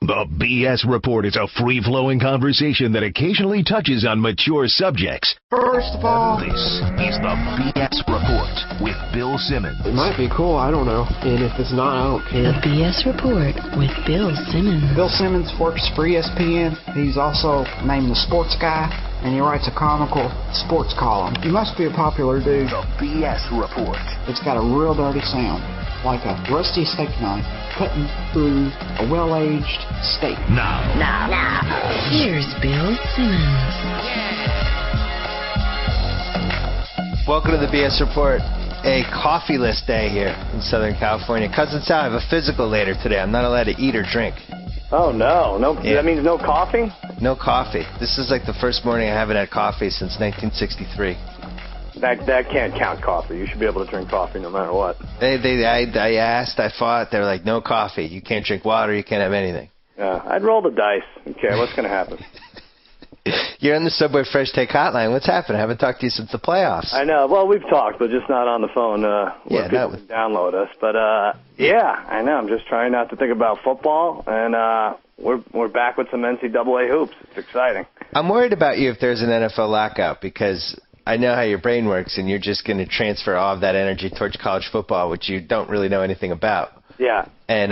The BS Report is a free-flowing conversation that occasionally touches on mature subjects. First of all, this is the BS Report with Bill Simmons. It might be cool, I don't know. And if it's not, I don't care. The BS Report with Bill Simmons. Bill Simmons works for ESPN. He's also named the Sports Guy, and he writes a comical sports column. He must be a popular dude. The BS Report. It's got a real dirty sound, like a rusty steak knife cutting through a well-aged steak. Now. Here's Bill Simmons. Welcome to the BS Report. A coffee-less day here in Southern California. Cousin Sal, I have a physical later today. I'm not allowed to eat or drink. Oh, no. Yeah. That means no coffee? No coffee. This is like the first morning I haven't had coffee since 1963. That can't count coffee. You should be able to drink coffee no matter what. I asked, I fought. They were like, no coffee. You can't drink water. You can't have anything. I'd roll the dice. Okay, what's going to happen? You're on the Subway Fresh Take Hotline. What's happened? I haven't talked to you since the playoffs. I know. Well, we've talked, but just not on the phone where people can download us. But, yeah, I know. I'm just trying not to think about football, and we're back with some NCAA hoops. It's exciting. I'm worried about you if there's an NFL lockout because I know how your brain works, and you're just going to transfer all of that energy towards college football, which you don't really know anything about. Yeah. And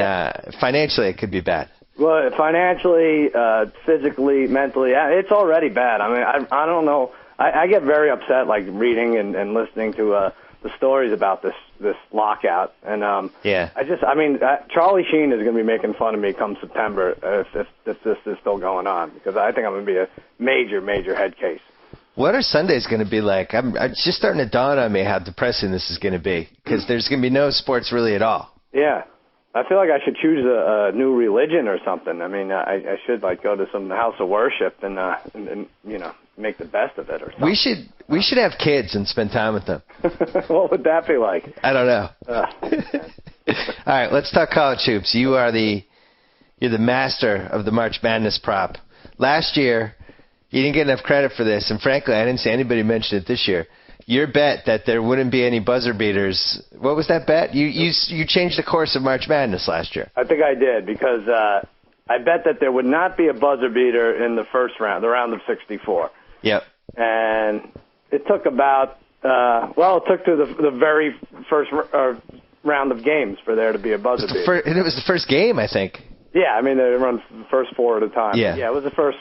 financially, it could be bad. Well, financially, physically, mentally, it's already bad. I mean, I don't know. I get very upset, like, reading and listening to the stories about this lockout. And Charlie Sheen is going to be making fun of me come September if this is still going on, because I think I'm going to be a major head case. What are Sundays going to be like? It's just starting to dawn on me how depressing this is going to be, because there's going to be no sports really at all. Yeah. I feel like I should choose a new religion or something. I mean, I should, like, go to some house of worship and you know, make the best of it or something. We should have kids and spend time with them. What would that be like? I don't know. All right, let's talk college hoops. You're the master of the March Madness prop. Last year, you didn't get enough credit for this, and frankly, I didn't see anybody mention it this year. Your bet that there wouldn't be any buzzer beaters, what was that bet? You changed the course of March Madness last year. I think I did, because I bet that there would not be a buzzer beater in the first round, the round of 64. Yep. And it took about, it took to the very first round of games for there to be a buzzer beater. And it was the first game, I think. Yeah, I mean, they run the first four at a time. Yeah, it was the first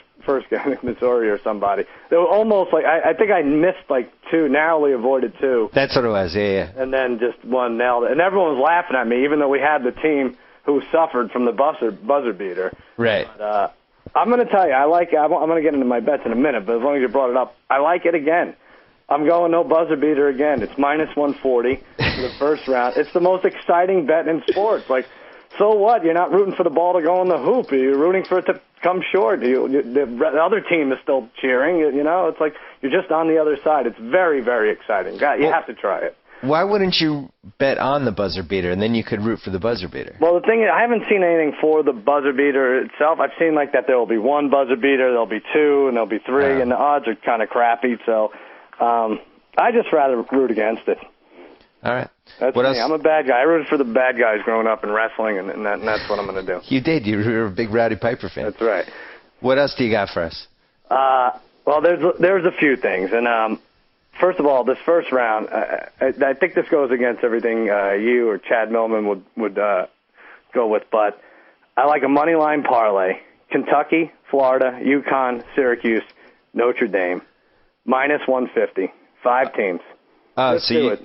game, Missouri or somebody. They were almost like, I think I missed like two, narrowly avoided two. That's what it was, yeah. And then just one nailed it. And everyone was laughing at me, even though we had the team who suffered from the buzzer beater. Right. But, I'm going to tell you, I'm going to get into my bets in a minute, but as long as you brought it up, I like it again. I'm going no buzzer beater again. It's minus 140 for the first round. It's the most exciting bet in sports. Like, so what? You're not rooting for the ball to go in the hoop. You're rooting for it to come short. The other team is still cheering. You know, it's like you're just on the other side. It's very, very exciting. You have to try it. Why wouldn't you bet on the buzzer beater, and then you could root for the buzzer beater? Well, the thing is, I haven't seen anything for the buzzer beater itself. I've seen like that there will be one buzzer beater, there'll be two, and there'll be three, and the odds are kind of crappy. So I just rather root against it. All right. That's what me. else? I'm a bad guy. I rooted for the bad guys growing up in wrestling, and that's what I'm going to do. You did. You were a big Rowdy Piper fan. That's right. What else do you got for us? Well, there's a few things. And first of all, this first round, I think this goes against everything you or Chad Millman would go with, but I like a money line parlay. Kentucky, Florida, UConn, Syracuse, Notre Dame, minus 150. 5 teams. Let's do it.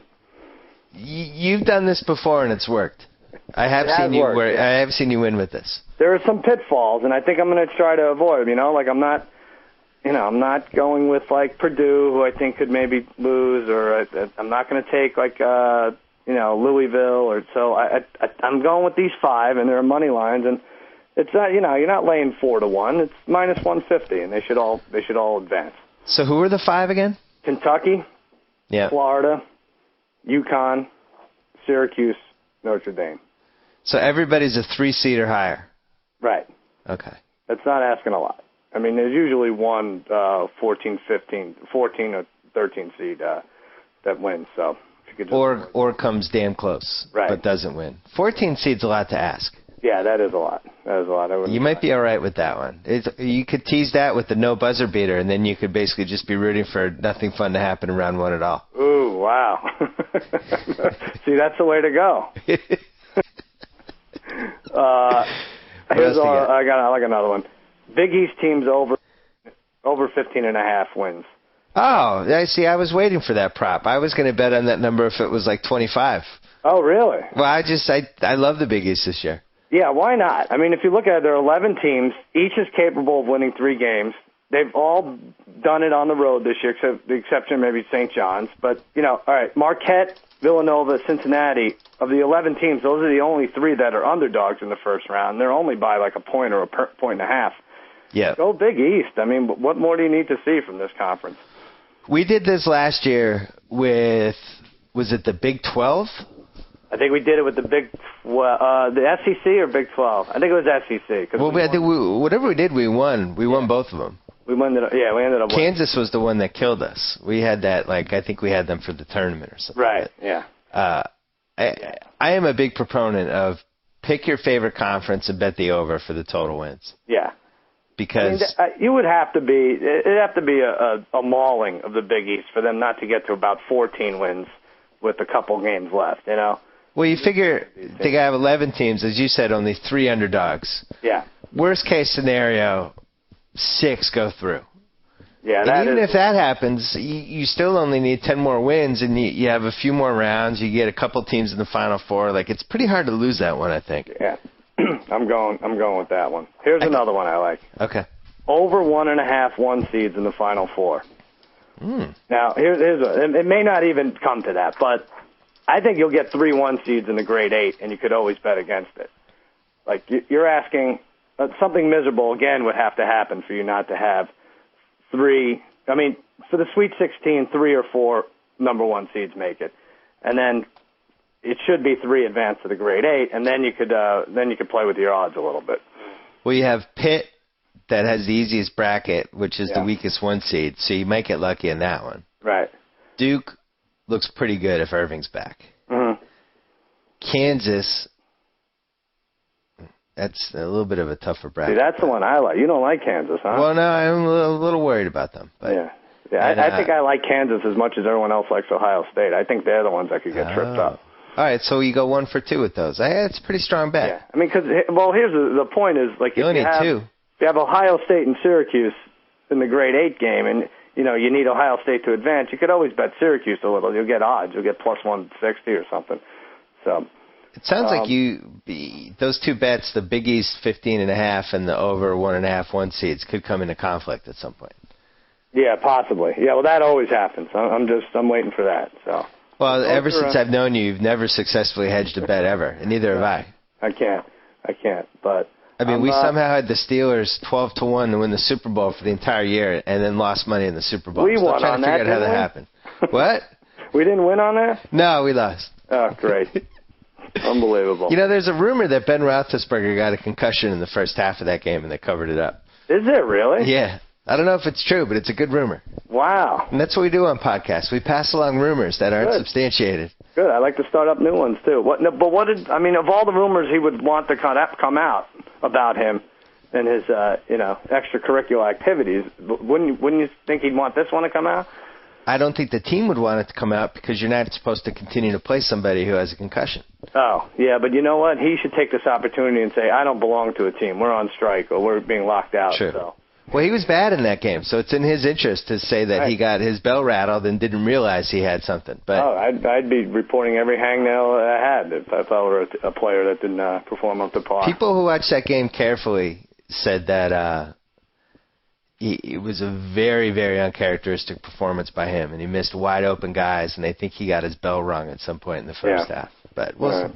You've done this before and it's worked. I have seen you win with this. There are some pitfalls, and I think I'm going to try to avoid them. You know, like I'm not going with like Purdue, who I think could maybe lose, or I'm not going to take like Louisville, or so. I'm going with these 5, and there are money lines, and it's not you're not laying 4-1. It's minus 150, and they should all advance. So who are the 5 again? Kentucky, Florida, UConn, Syracuse, Notre Dame. So everybody's a 3 seed or higher. Right. Okay. That's not asking a lot. I mean, there's usually one 14, 15, 14 or 13 seed that wins. So if you could just or comes damn close, right, but doesn't win. 14 seed's a lot to ask. Yeah, that is a lot. That is a lot. You might be all right with that one. You could tease that with the no buzzer beater, and then you could basically just be rooting for nothing fun to happen in round one at all. Ooh, wow. See, that's the way to go. I like another one. Big East teams over 15.5 wins. Oh, I see. I was waiting for that prop. I was going to bet on that number if it was like 25. Oh, really? Well, I love the Big East this year. Yeah, why not? I mean, if you look at it, there are 11 teams. Each is capable of winning 3 games. They've all done it on the road this year, except the exception maybe St. John's. But, all right, Marquette, Villanova, Cincinnati, of the 11 teams, those are the only 3 that are underdogs in the first round. They're only by like a point or a point and a half. Yeah. Go Big East. I mean, what more do you need to see from this conference? We did this last year with, was it the Big 12? I think we did it with the the SEC or Big 12. I think it was SEC. Well, whatever we did, we won. We won both of them. We ended up winning. Kansas was the one that killed us. We had that, I think we had them for the tournament or something. Right, yeah. I am a big proponent of pick your favorite conference and bet the over for the total wins. Yeah. Because you would have to be, it'd have to be a mauling of the Big East for them not to get to about 14 wins with a couple games left, Well, you figure they have 11 teams, as you said, only 3 underdogs. Yeah. Worst case scenario, 6 go through. Yeah, and even if that happens, you still only need 10 more wins, and you have a few more rounds. You get a couple teams in the Final Four. It's pretty hard to lose that one, I think. Yeah. I'm going with that one. Here's another one I like. Okay. Over 1.5 1 seeds in the Final Four. Now, it may not even come to that, but I think you'll get 3 1 seeds in the Grade 8, and you could always bet against it. You're asking something miserable again would have to happen for you not to have 3. I mean, for the Sweet 16, 3 or 4 number 1 seeds make it, and then it should be 3 advance to the Grade 8, and then you could play with your odds a little bit. Well, you have Pitt that has the easiest bracket, which is the weakest 1 seed, so you might get lucky in that one. Right. Duke looks pretty good if Irving's back. Mm-hmm. Kansas, that's a little bit of a tougher bracket. See, that's the one I like. You don't like Kansas, huh? Well, no, I'm a little worried about them. But, I think I like Kansas as much as everyone else likes Ohio State. I think they're the ones that could get tripped up. All right, so you go 1 for 2 with those. It's a pretty strong bet. Yeah, I mean, here's the point is, you only need 2. If you have Ohio State and Syracuse in the Grade 8 game, and you need Ohio State to advance, you could always bet Syracuse a little. You'll get odds. You'll get plus 160 or something. So it sounds like those 2 bets, the Big East 15.5 and the over 1.5 1 seeds, could come into conflict at some point. Yeah, possibly. Yeah, well, that always happens. I'm waiting for that. So. Well, ever since I've known you, you've never successfully hedged a bet ever, and neither have I. I can't. But I mean, we somehow had the Steelers 12-1 to win the Super Bowl for the entire year, and then lost money in the Super Bowl. We won on that. Trying to figure out how that happened. What? We didn't win on that? No, we lost. Oh, great. Unbelievable. There's a rumor that Ben Roethlisberger got a concussion in the first half of that game, and they covered it up. Is it really? Yeah. I don't know if it's true, but it's a good rumor. Wow. And that's what we do on podcasts. We pass along rumors that aren't substantiated. Good. I like to start up new ones, too. Of all the rumors he would want to come out about him and his, extracurricular activities, wouldn't you think he'd want this one to come out? I don't think the team would want it to come out because you're not supposed to continue to play somebody who has a concussion. Oh, yeah, but you know what? He should take this opportunity and say, I don't belong to a team. We're on strike or we're being locked out. True. So. Well, he was bad in that game, so it's in his interest to say that he got his bell rattled and didn't realize he had something. But I'd be reporting every hangnail I had if I were a player that didn't perform up to par. People who watched that game carefully said that it was a very, very uncharacteristic performance by him, and he missed wide-open guys, and they think he got his bell rung at some point in the first half. But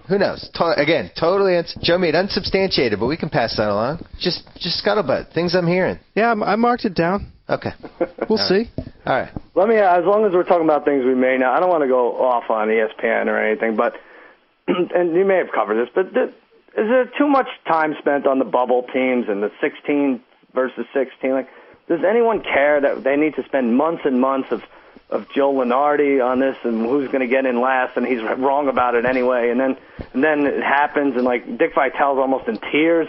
who knows? Again, totally Joe made unsubstantiated, but we can pass that along. Just scuttlebutt, things I'm hearing. Yeah, I marked it down. Okay. We'll see. All right. Let me, as long as we're talking about things we may know, I don't want to go off on ESPN or anything, but, and you may have covered this, but is there too much time spent on the bubble teams and the 16 versus 16? Does anyone care that they need to spend months and months of of Joe Lenardi on this and who's going to get in last, and he's wrong about it anyway. And then it happens, and like Dick Vitale's almost in tears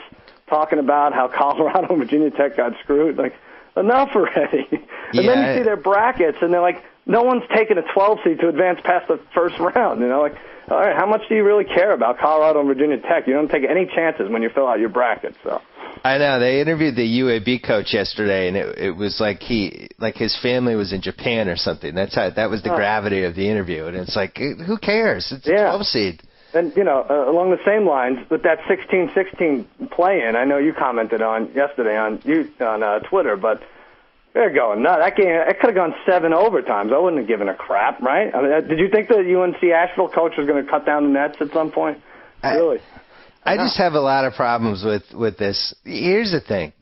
talking about how Colorado and Virginia Tech got screwed. Like, enough already. And then you see their brackets, and they're like, no one's taking a 12 seed to advance past the first round. You know, like, all right, how much do you really care about Colorado and Virginia Tech? You don't take any chances when you fill out your bracket. So. I know. They interviewed the UAB coach yesterday, and it was like his family was in Japan or something. That was the gravity of the interview, and it's like, who cares? It's a 12 seed. And, you know, along the same lines, with that 16-16 play-in, I know you commented on yesterday on Twitter, but they're going, no, that game, it could have gone 7 overtimes. I wouldn't have given a crap, right? I mean, did you think the UNC Asheville coach was going to cut down the nets at some point? Really? I just have a lot of problems with this. Here's the thing.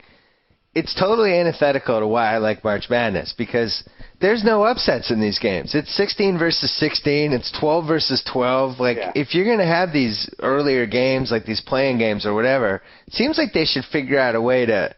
It's totally antithetical to why I like March Madness, because there's no upsets in these games. It's 16 versus 16. It's 12 versus 12. Like, if you're going to have these earlier games, like these playing games or whatever, it seems like they should figure out a way to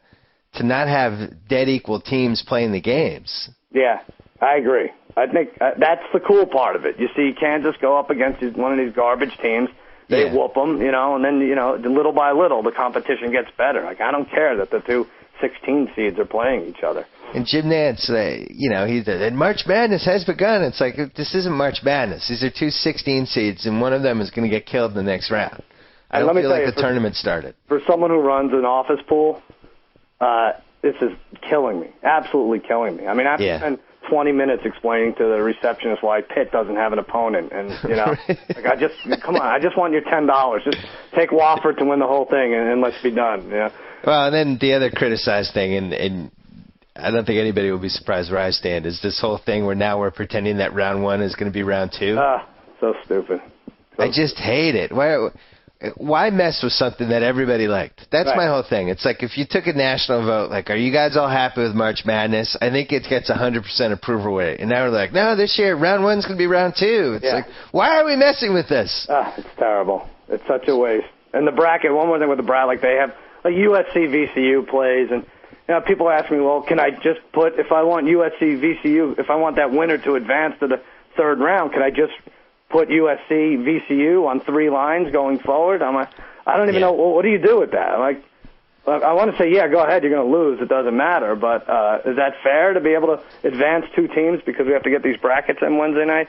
not have dead equal teams playing the games. Yeah, I agree. I think that's the cool part of it. You see Kansas go up against one of these garbage teams. They whoop them, you know, and then, you know, little by little, the competition gets better. Like, I don't care that the two 16 seeds are playing each other. And Jim Nantz, you know, and March Madness has begun. It's like, this isn't March Madness. These are two 16 seeds, and one of them is going to get killed in the next round. I don't feel like the tournament started. For someone who runs an office pool, this is killing me, absolutely killing me. I mean, I have to spend 20 minutes explaining to the receptionist why Pitt doesn't have an opponent, and, you know, like, come on, I just want your $10. Just take Wofford to win the whole thing, and let's be done, you know? Well, and then the other criticized thing, and I don't think anybody will be surprised where I stand, is this whole thing where now we're pretending that round 1 is going to be round 2. So stupid. I just hate it. Why mess with something that everybody liked? That's my whole thing. It's like, if you took a national vote, like, are you guys all happy with March Madness? I think it gets 100% approval rate. And now we're like, no, this year round 1's going to be round 2. It's like, why are we messing with this? It's terrible. It's such a waste. And the bracket, one more thing with the bracket, like, they have like USC VCU plays, and, you know, people ask me, well, can I just put, if I want USC VCU, if I want that winner to advance to the third round, could I just put USC VCU on 3 lines going forward? I'm like, I don't even know, what do you do with that? I'm like, I want to say, go ahead, you're going to lose, it doesn't matter, but is that fair to be able to advance 2 teams because we have to get these brackets in Wednesday night?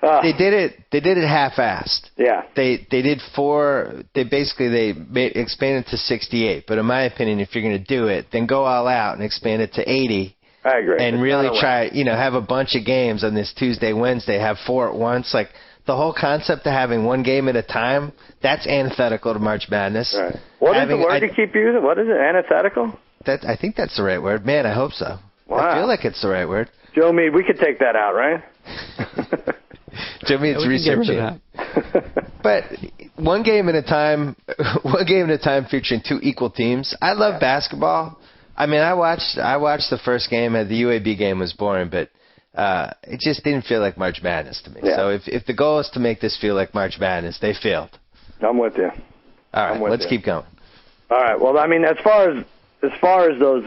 They did it half-assed. Yeah. They did 4. They expanded to 68. But in my opinion, if you're going to do it, then go all out and expand it to 80. I agree. And really try, have a bunch of games on this Tuesday, Wednesday, have 4 at once. Like, the whole concept of having 1 game at a time, that's antithetical to March Madness. Right. What is the word you keep using? What is it? Antithetical? I think that's the right word. Man, I hope so. Wow. I feel like it's the right word. Joe Mead, we could take that out, right? Joe Mead's researching. But 1 game at a time, 1 game at a time featuring 2 equal teams. I love basketball. I mean, I watched the first game. The UAB game was boring, but it just didn't feel like March Madness to me. Yeah. So if the goal is to make this feel like March Madness, they failed. I'm with you. All right, let's keep going. All right. Well, I mean, as far as those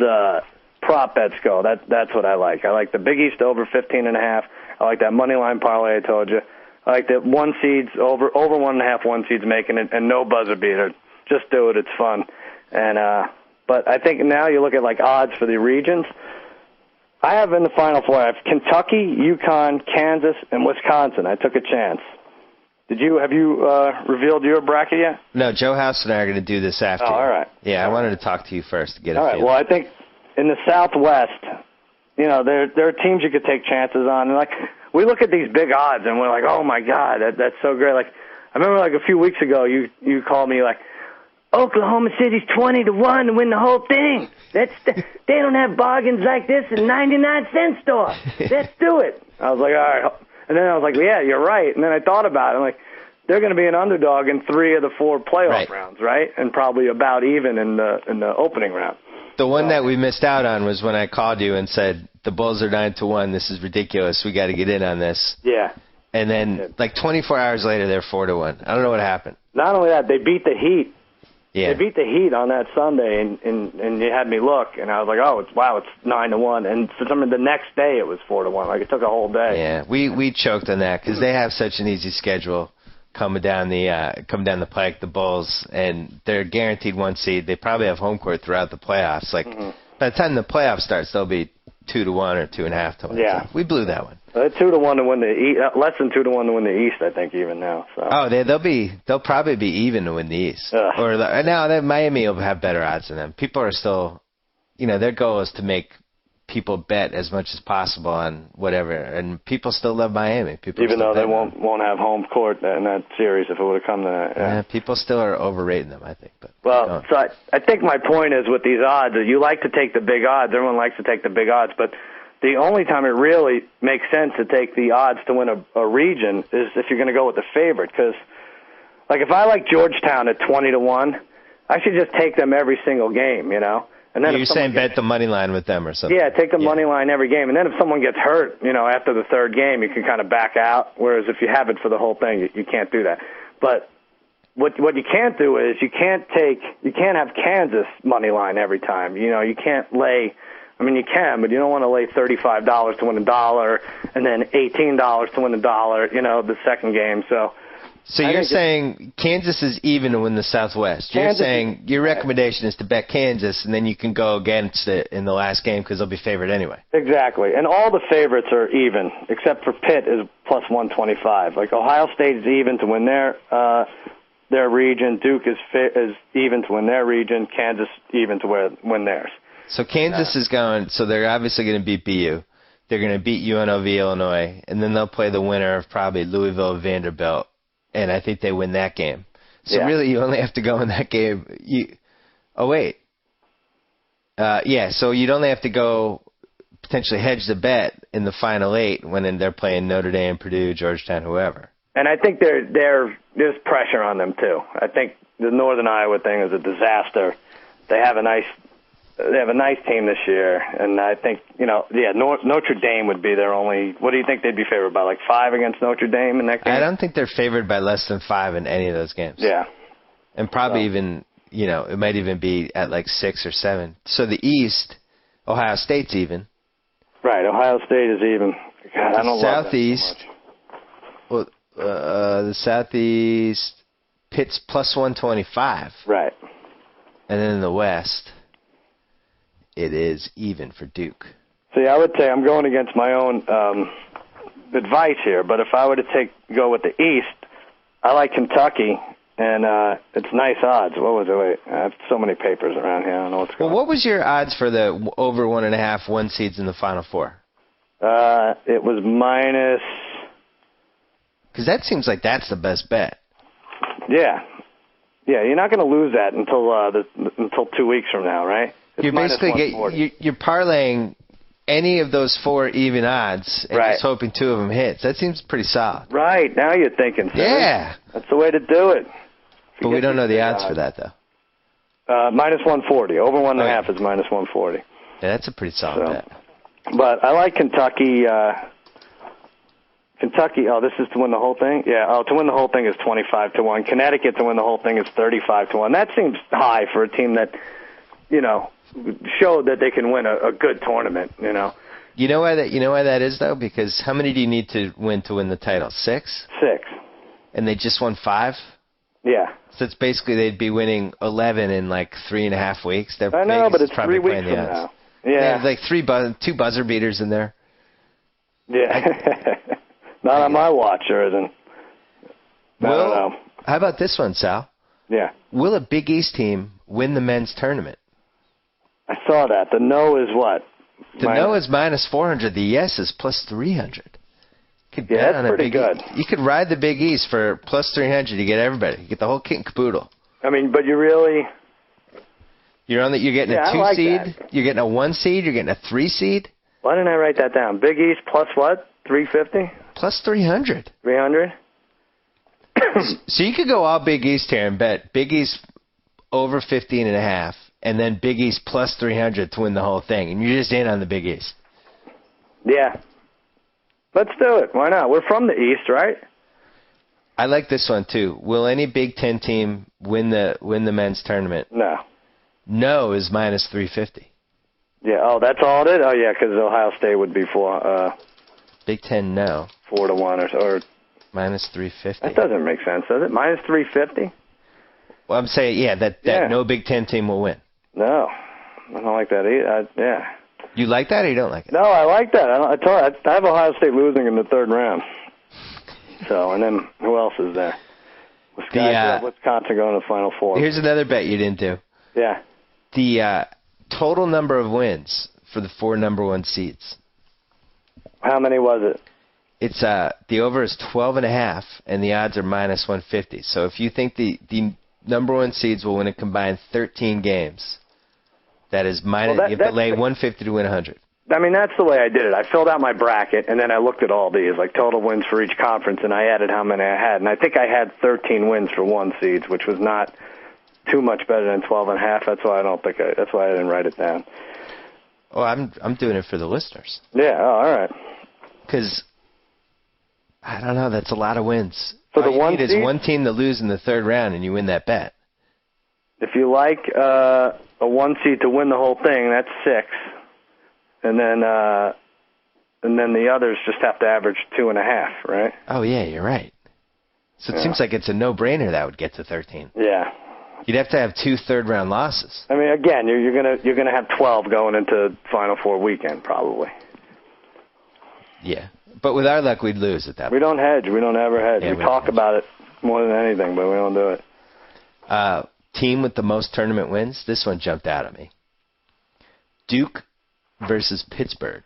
prop bets go, that's what I like. I like the Big East over 15.5. I like that money line parlay I told you. I like that 1 seeds over 1.5 1 seeds making it, and no buzzer beater. Just do it. It's fun. And but I think now you look at like odds for the regions. I have in the Final Four, I have Kentucky, UConn, Kansas, and Wisconsin. I took a chance. Have you revealed your bracket yet? No, Joe House and I are going to do this after. Oh, all right. Yeah, I wanted to talk to you first to get a feel. All right. Well, I think in the Southwest, there are teams you could take chances on. And, like, we look at these big odds, and we're like, oh, my God, that's so great. Like, I remember, like, a few weeks ago, you called me, like, Oklahoma City's 20-1 to win the whole thing. They don't have bargains like this in 99-cent store. Let's do it. I was like, all right. And then I was like, yeah, you're right. And then I thought about it. I'm like, they're going to be an underdog in 3 of the 4 playoff rounds, right? And probably about even in the opening round. The one that we missed out on was when I called you and said, the Bulls are 9-1. This is ridiculous. We got to get in on this. Yeah. And then, like 24 hours later, they're 4-1. I don't know what happened. Not only that, they beat the Heat. Yeah. They beat the Heat on that Sunday, and you had me look, and I was like, oh, it's 9-1, and for some reason the next day it was 4-1. Like it took a whole day. Yeah, we choked on that because they have such an easy schedule coming down the pike, the Bulls, and they're guaranteed 1 seed. They probably have home court throughout the playoffs. Like by the time the playoff starts, they'll be 2-1 or 2.5 to 1. Yeah, so we blew that one. 2-1 to win the East, less than 2-1 to win the East, I think, even now. So. Oh, they'll probably be even to win the East. Or now Miami will have better odds than them. People are still, their goal is to make people bet as much as possible on whatever, and people still love Miami. Even though they won't have home court in that series if it would have come to that. Yeah, people still are overrating them, I think. But so I think my point is with these odds, you like to take the big odds. Everyone likes to take the big odds, but the only time it really makes sense to take the odds to win a region is if you're going to go with the favorite. Because, like, if I like Georgetown at 20-1, I should just take them every single game, And then you're saying bet the money line with them or something? Yeah, take the money line every game. And then if someone gets hurt, after the third game, you can kind of back out. Whereas if you have it for the whole thing, you can't do that. But what you can't do is you can't have Kansas money line every time. You can't lay. I mean, you can, but you don't want to lay $35 to win $1 and then $18 to win $1. The second game. So you're saying Kansas is even to win the Southwest. You're saying your recommendation is to bet Kansas, and then you can go against it in the last game because they'll be favored anyway. Exactly. And all the favorites are even, except for Pitt is plus 125. Like Ohio State is even to win their region. Duke is even to win their region. Kansas even to win theirs. So Kansas is going, so they're obviously going to beat BU. They're going to beat UNLV, Illinois, and then they'll play the winner of probably Louisville, Vanderbilt, and I think they win that game. So really you only have to go in that game. So you'd only have to go potentially hedge the bet in the Final 8 when they're playing Notre Dame, Purdue, Georgetown, whoever. And I think there's pressure on them, too. I think the Northern Iowa thing is a disaster. They have a nice team this year, and I think, Notre Dame would be their only. What do you think they'd be favored by, like 5 against Notre Dame in that game? I don't think they're favored by less than 5 in any of those games. Yeah. And probably even, it might even be at like 6 or 7. So the East, Ohio State's even. Right, Ohio State is even. God, I don't Southeast, love that so much. The Southeast, Pitt's plus 125. Right. And then in the West, it is even for Duke. See, I would say I'm going against my own advice here, but if I were to go with the East, I like Kentucky, and it's nice odds. What was it? Wait, I have so many papers around here. I don't know what's going on. Well, what was your odds for the over 1.5 1 seeds in the Final Four? It was minus. Because that seems like that's the best bet. Yeah, you're not going to lose that until 2 weeks from now, right? You're basically you're parlaying any of those 4 even odds and just hoping 2 of them hits. That seems pretty solid. Right. Now you're thinking. Yeah. That's the way to do it. But we don't know the odds for that, though. Minus 140. Over 1.5 is minus 140. Yeah, that's a pretty solid bet. But I like Kentucky. Kentucky, this is to win the whole thing? Yeah, to win the whole thing is 25-1. Connecticut to win the whole thing is 35-1. That seems high for a team that, showed that they can win a good tournament, You know why that is, though? Because how many do you need to win the title? 6? 6. And they just won 5? Yeah. So it's basically they'd be winning 11 in like 3.5 weeks. I know, but it's 3 weeks from now. Yeah. There's like 2 buzzer beaters in there. Yeah. Not on my watch, there isn't. I don't know. How about this one, Sal? Yeah. Will a Big East team win the men's tournament? I saw that. The no is what? The no is minus 400. The yes is plus 300. That's pretty good. You could ride the Big East for plus 300. You get everybody. You get the whole kit and caboodle. I mean, but you really... You're getting a 2 seed. That. You're getting a 1 seed. You're getting a 3 seed. Why didn't I write that down? Big East plus what? 350? Plus 300. 300? So you could go all Big East here and bet Big East over 15.5, and then Big East plus 300 to win the whole thing, and you're just in on the Big East. Yeah. Let's do it. Why not? We're from the East, right? I like this one too. Will any Big Ten team win the men's tournament? No. No is minus 350. Yeah. Oh, that's all it is. Oh, yeah, because Ohio State would be Big Ten no. 4-1 or minus 350. That doesn't make sense, does it? Minus 350? Well, I'm saying that no Big Ten team will win. No, I don't like that either. Yeah. You like that or you don't like it? No, I like that. I have Ohio State losing in the third round. So, and then who else is there? Wisconsin going to the Final Four. Here's another bet you didn't do. Yeah. The total number of wins for the 4 number 1 seeds. How many was it? It's the over is 12.5, and the odds are minus 150. So if you think the number 1 seeds will win a combined 13 games, that is minus. You have to lay 150 to win 100. I mean, that's the way I did it. I filled out my bracket, and then I looked at all these, like total wins for each conference, and I added how many I had. And I think I had 13 wins for 1 seeds, which was not too much better than 12.5. That's why that's why I didn't write it down. Oh, I'm doing it for the listeners. Yeah. Oh, all right. Because I don't know, that's a lot of wins. So all the you one need seed? is one team to lose in the third round, and you win that bet. If you like a 1 seed to win the whole thing, that's 6. And then the others just have to average 2.5, right? Oh yeah, you're right. So it seems like it's a no-brainer that would get to 13. Yeah. You'd have to have 2 third-round losses. I mean, again, you're gonna have 12 going into Final Four weekend probably. Yeah, but with our luck, we'd lose at that point. We don't hedge. We don't ever hedge. Yeah, we talk about it more than anything, but we don't do it. Team with the most tournament wins. This one jumped out at me. Duke versus Pittsburgh.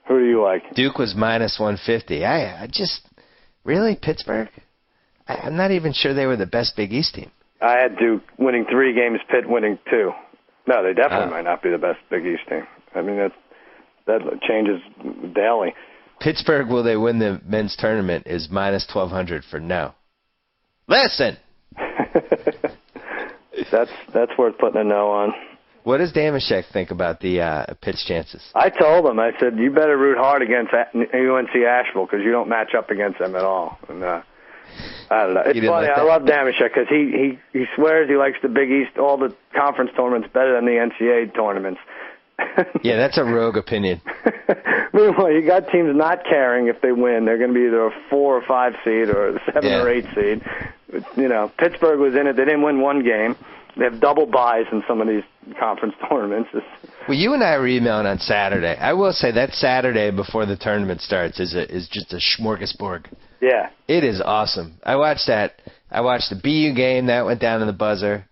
Who do you like? Duke was minus 150. I just really Pittsburgh. I'm not even sure they were the best Big East team. I had Duke winning 3 games, Pitt winning 2. No, they definitely might not be the best Big East team. I mean, that changes daily. Pittsburgh, will they win the men's tournament, is minus 1,200 for no. Listen! That's worth putting a no on. What does Damashek think about the Pitt's chances? I told him, I said, you better root hard against UNC Asheville because you don't match up against them at all. And I don't know. It's funny. I love Damashek because he swears he likes the Big East, all the conference tournaments better than the NCAA tournaments. Yeah, that's a rogue opinion. Meanwhile, you got teams not caring if they win. They're going to be either a 4 or 5 seed or a 7 or 8 seed. You know, Pittsburgh was in it. They didn't win 1 game. They have double buys in some of these conference tournaments. Well, you and I were emailing on Saturday. I will say that Saturday before the tournament starts is just a smorgasbord. Yeah. It is awesome. I watched that. I watched the BU game. That went down to the buzzer.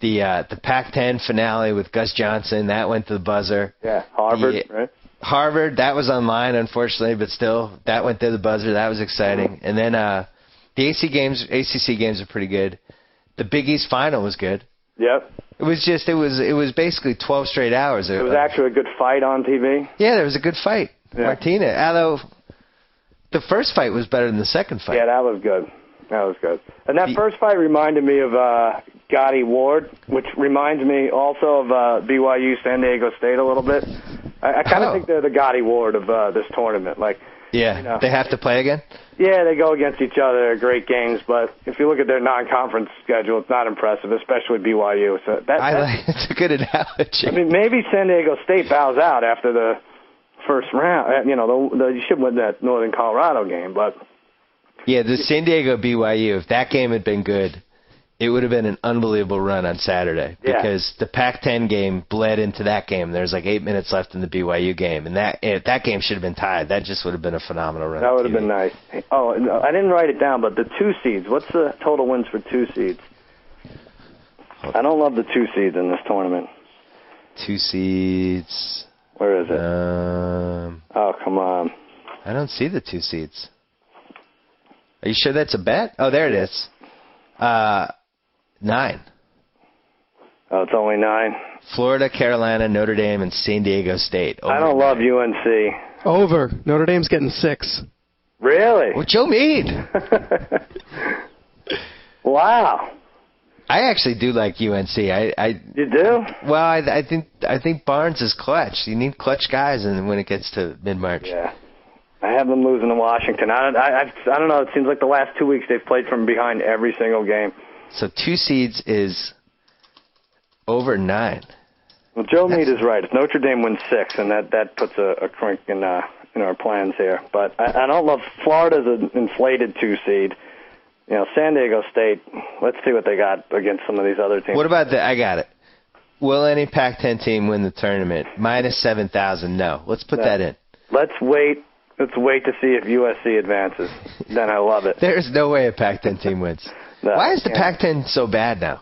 The Pac-10 finale with Gus Johnson. That went to the buzzer. Yeah, Harvard, right? Harvard, that was online, unfortunately, but still, that went to the buzzer. That was exciting. And then the ACC games are pretty good. The Big East final was good. Yep. It was basically 12 straight hours. It was actually a good fight on TV. Yeah, there was a good fight. Yeah. Martina, although the first fight was better than the second fight. Yeah, that was good. And that first fight reminded me of Gotti Ward, which reminds me also of BYU San Diego State a little bit. I kind of think they're the Gotti Ward of this tournament. Like, yeah, you know, they have to play again? Yeah, they go against each other. They're great games, but if you look at their non-conference schedule, it's not impressive, especially BYU. So it's a good analogy. I mean, maybe San Diego State bows out after the first round. You know, you should win that Northern Colorado game, but yeah, the San Diego BYU. If that game had been good, it would have been an unbelievable run on Saturday because the Pac-10 game bled into that game. There's like 8 minutes left in the BYU game, and that game should have been tied. That just would have been a phenomenal run. That would have been nice. Oh, no, I didn't write it down, but the 2 seeds. What's the total wins for 2 seeds? I don't love the 2 seeds in this tournament. 2 seeds. Where is it? Oh, come on. I don't see the 2 seeds. Are you sure that's a bet? Oh, there it is. 9. Oh, it's only 9. Florida, Carolina, Notre Dame, and San Diego State. I don't love UNC. Over. Notre Dame's getting 6. Really? What you mean? Wow. I actually do like UNC. You do? Well, I think Barnes is clutch. You need clutch guys when it gets to mid-March. Yeah. I have them losing to Washington. I don't know. It seems like the last 2 weeks they've played from behind every single game. So 2 seeds is over 9. Well, Joe Meade is right. If Notre Dame wins 6, and that puts a crink in our plans here. But I don't love Florida's an inflated 2 seed. You know, San Diego State. Let's see what they got against some of these other teams. What about I got it. Will any Pac-10 team win the tournament? Minus 7,000. No. Let's put that in. Let's wait. Let's wait to see if USC advances. Then I love it. There's no way a Pac-10 team wins. No, why is the Pac-10 so bad now?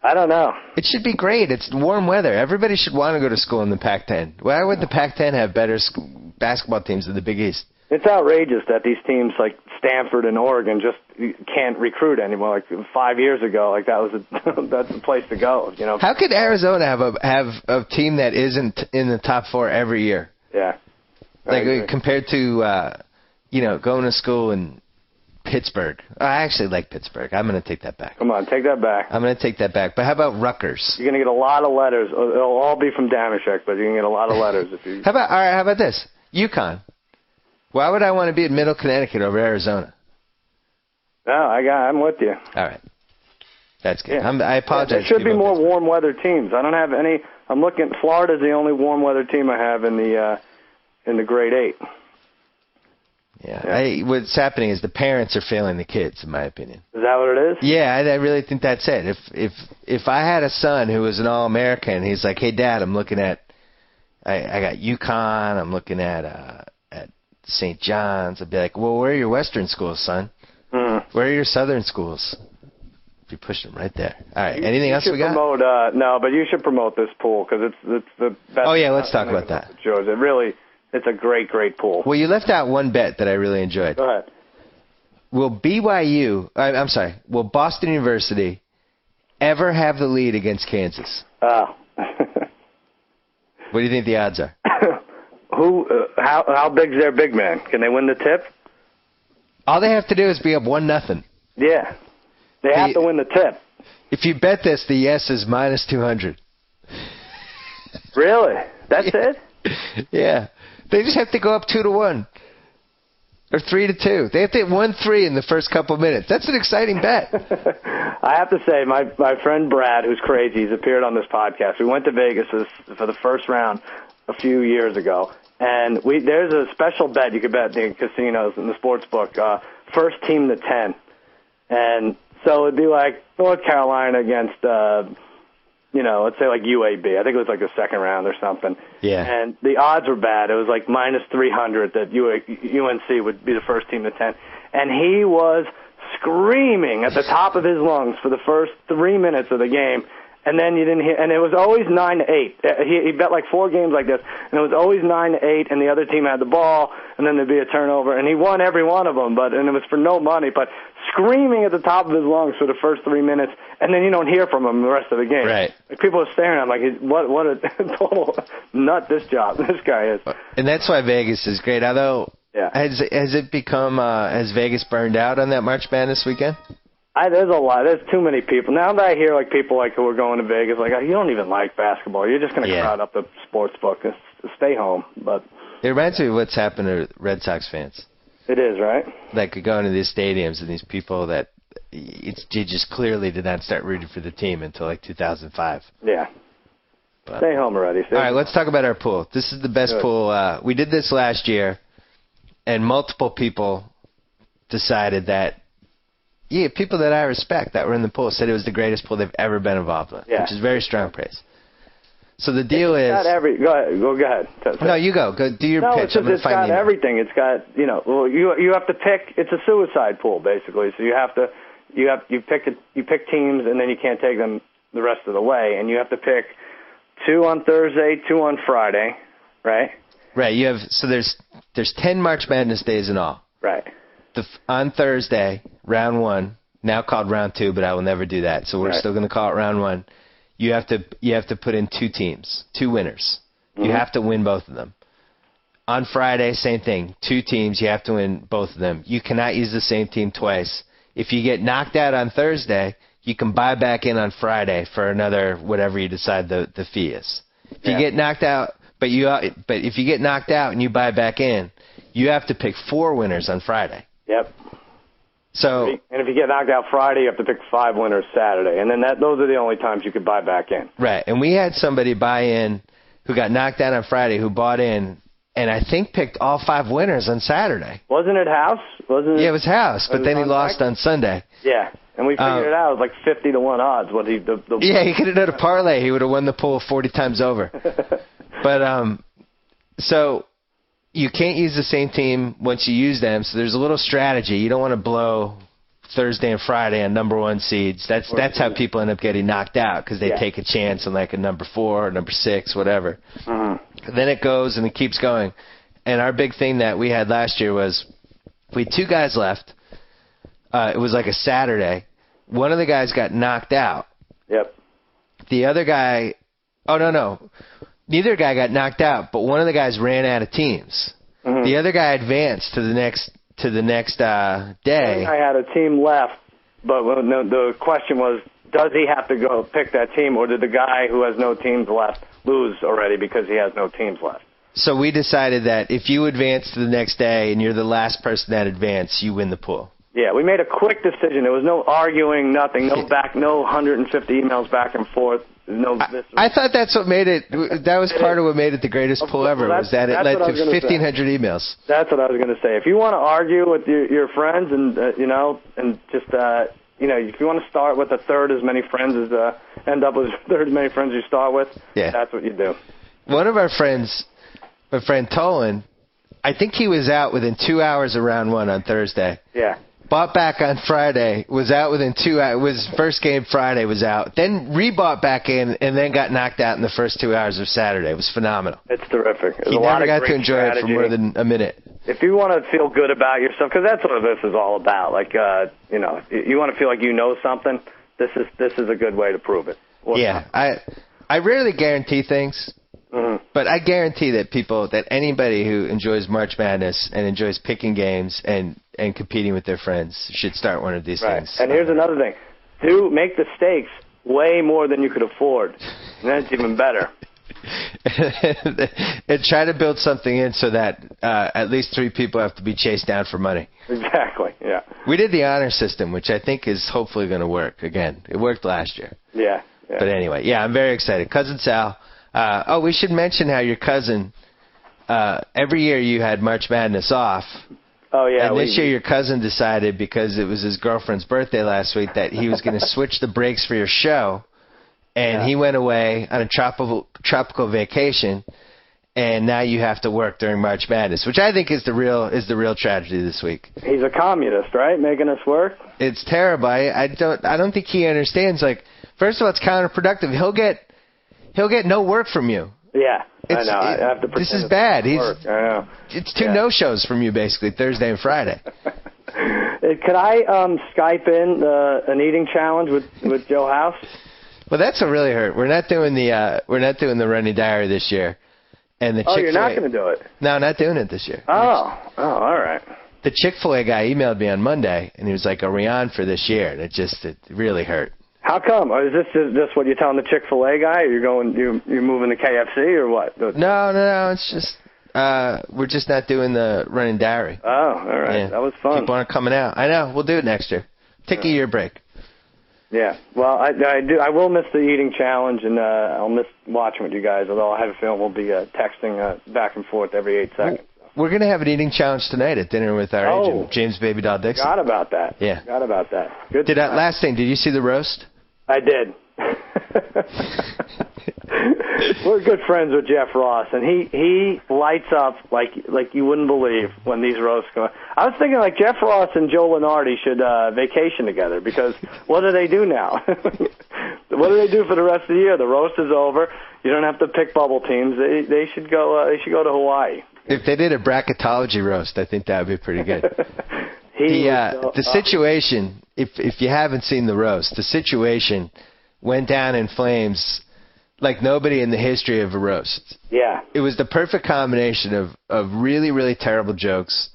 I don't know. It should be great. It's warm weather. Everybody should want to go to school in the Pac-10. Why would the Pac-10 have better basketball teams than the Big East? It's outrageous that these teams like Stanford and Oregon just can't recruit anymore. Like 5 years ago, like that's the place to go. You know. How could Arizona have a team that isn't in the top 4 every year? Yeah. Like compared to going to school in Pittsburgh. I actually like Pittsburgh. I'm going to take that back. Come on, take that back. I'm going to take that back. But how about Rutgers? You're going to get a lot of letters. It'll all be from Damashek, but you're going to get a lot of letters if you. How about this? UConn. Why would I want to be at Middle Connecticut over Arizona? No, I'm with you. All right. That's good. Yeah. I apologize. There should be more warm weather teams. I don't have any. I'm looking. Florida's the only warm weather team I have in the grade 8. Yeah. What's happening is the parents are failing the kids, in my opinion. Is that what it is? Yeah, I really think that's it. If I had a son who was an All-American, he's like, hey, Dad, I'm looking at, I got UConn, I'm looking at St. John's. I'd be like, well, where are your Western schools, son? Where are your Southern schools? You pushed them right there. All right, anything else we got? No, but you should promote this pool because it's the best. Oh, yeah, let's talk about that. It's a great pool. Well, you left out one bet that I really enjoyed. Go ahead. Will will Boston University ever have the lead against Kansas? Oh. What do you think the odds are? How big's their big man? Can they win the tip? All they have to do is be up 1-0. Yeah. They have to win the tip. If you bet this, the yes is minus 200. Really? That's it? Yeah. They just have to go up 2-1 or 3-2. They have to hit 1-3 in the first couple minutes. That's an exciting bet. I have to say, my friend Brad, who's crazy, he's appeared on this podcast. We went to Vegas for the first round a few years ago, and there's a special bet you could bet in casinos in the sports book, first team to 10. And so it'd be like North Carolina against let's say like UAB. I think it was like the second round or something. Yeah. And the odds were bad. It was like minus 300 that UNC would be the first team to 10. And he was screaming at the top of his lungs for the first 3 minutes of the game. And then you didn't hear, and it was always 9-8. He bet like 4 games like this, and it was always 9-8, and the other team had the ball, and then there'd be a turnover, and he won every one of them, and it was for no money, but screaming at the top of his lungs for the first 3 minutes, and then you don't hear from him the rest of the game. Right. Like people are staring at him like, what a total nut this guy is. And that's why Vegas is great. Although, has it become, has Vegas burned out on that March Madness weekend? There's a lot. There's too many people. Now that I hear like people like who are going to Vegas, like you don't even like basketball. You're just going to crowd up the sports book. Stay home. But it reminds me of what's happened to Red Sox fans. It is, right? Like going to these stadiums and these people that you just clearly did not start rooting for the team until like 2005. Yeah. But, stay home already. All right, let's talk about our pool. This is the best pool. We did this last year, and multiple people decided that. Yeah, people that I respect that were in the pool said it was the greatest pool they've ever been involved with, which is very strong praise. So the deal is... Go ahead. No, you go. Go do your pitch. It's got everything. It's got, you have to pick... It's a suicide pool, basically. So you pick teams, and then you can't take them the rest of the way. And you have to pick 2 on Thursday, 2 on Friday, right? Right. You have... So there's 10 March Madness days in all. Right. On Thursday, round 1, now called round 2, but I will never do that. So we're still going to call it round 1. You have to put in 2 teams, 2 winners. Mm-hmm. You have to win both of them. On Friday, same thing. 2 teams, you have to win both of them. You cannot use the same team twice. If you get knocked out on Thursday, you can buy back in on Friday for another whatever you decide the fee is. If you get knocked out, but if you get knocked out and you buy back in, you have to pick 4 winners on Friday. Yep. So, And if you get knocked out Friday, you have to pick 5 winners Saturday. And then those are the only times you could buy back in. right. And we had somebody buy in who got knocked out on Friday who bought in and I think picked all 5 winners on Saturday. Wasn't it House? Yeah, it was House, but then he lost on Sunday. Yeah. And we figured it out. It was like 50-1 odds. Yeah, he could have done a parlay. He would have won the pool 40 times over. But so you can't use the same team once you use them. So there's a little strategy. You don't want to blow Thursday and Friday on number 1 seeds. That's how people end up getting knocked out because they take a chance on like a number 4 or number 6, whatever. Then it goes and it keeps going. And our big thing that we had last year was we had 2 guys left. It was like a Saturday. One of the guys got knocked out. Yep. The other guy, no. Neither guy got knocked out, but one of the guys ran out of teams. The other guy advanced to the next day. I had a team left, but the question was, does he have to go pick that team, or did the guy who has no teams left lose already because he has no teams left? So we decided that if you advance to the next day and you're the last person that advanced, you win the pool. Yeah, we made a quick decision. There was no arguing, nothing, no 150 emails back and forth. No. I thought that's what made it. That was part of what made it the greatest pool ever. Was that it led to 1,500 emails. That's what I was going to say. If you want to argue with your friends and and just if you want to start with a third as many friends as end up with a third as many friends you start with, that's what you do. One of our friends, my friend Tolan, I think he was out within 2 hours of round 1 on Thursday. Yeah. Bought back on Friday, was out within 2 hours. Was first game Friday was out. Then rebought back in and then got knocked out in the first 2 hours of Saturday. It was phenomenal. It's terrific. He never got to enjoy it for more than a minute. If you want to feel good about yourself, because that's what this is all about. Like, you want to feel like you know something. This is a good way to prove it. Yeah, I rarely guarantee things. But I guarantee that anybody who enjoys March Madness and enjoys picking games and competing with their friends should start one of these things. And here's another thing. Make the stakes way more than you could afford. And that's even better. And try to build something in so that at least 3 people have to be chased down for money. Exactly, yeah. We did the honor system, which I think is hopefully going to work again. It worked last year. Yeah. But anyway, I'm very excited. Cousin Sal. We should mention how your cousin, every year you had March Madness off. Oh, yeah. And this year your cousin decided, because it was his girlfriend's birthday last week, that he was going to switch the breaks for your show. And he went away on a tropical vacation. And now you have to work during March Madness, which I think is the real tragedy this week. He's a communist, right? Making us work? It's terrible. I don't think he understands. Like, first of all, it's counterproductive. He'll get no work from you. Yeah, I know. I have to. This is bad. I know. It's 2 no-shows from you, basically, Thursday and Friday. Could I Skype in an eating challenge with Joe House? Well, that's what really hurt. We're not doing the running diary this year. And the Chick-fil-A, you're not going to do it? No, not doing it this year. Oh, all right. The Chick-fil-A guy emailed me on Monday, and he was like, "Are we on for this year?" And it really hurt. How come? Is this just what you're telling the Chick-fil-A guy? You're moving to KFC or what? No. It's just we're just not doing the running diary. Oh, all right. Yeah. That was fun. People aren't coming out. I know. We'll do it next year. Take a year break. Yeah. Well, I will miss the eating challenge, and I'll miss watching with you guys. Although I have a feeling we'll be texting back and forth every 8 seconds. We're going to have an eating challenge tonight at dinner with our agent, James Baby Doll Dixon. Forgot about that. Yeah. Forgot about that. Good. Last thing, did you see the roast? I did. We're good friends with Jeff Ross, and he lights up like you wouldn't believe when these roasts go. I was thinking like Jeff Ross and Joe Lenardi should vacation together, because what do they do now? What do they do for the rest of the year? The roast is over. You don't have to pick bubble teams. They should go. They should go to Hawaii. If they did a bracketology roast, I think that would be pretty good. The situation, if you haven't seen the roast, the situation went down in flames like nobody in the history of a roast. Yeah. It was the perfect combination of really, really terrible jokes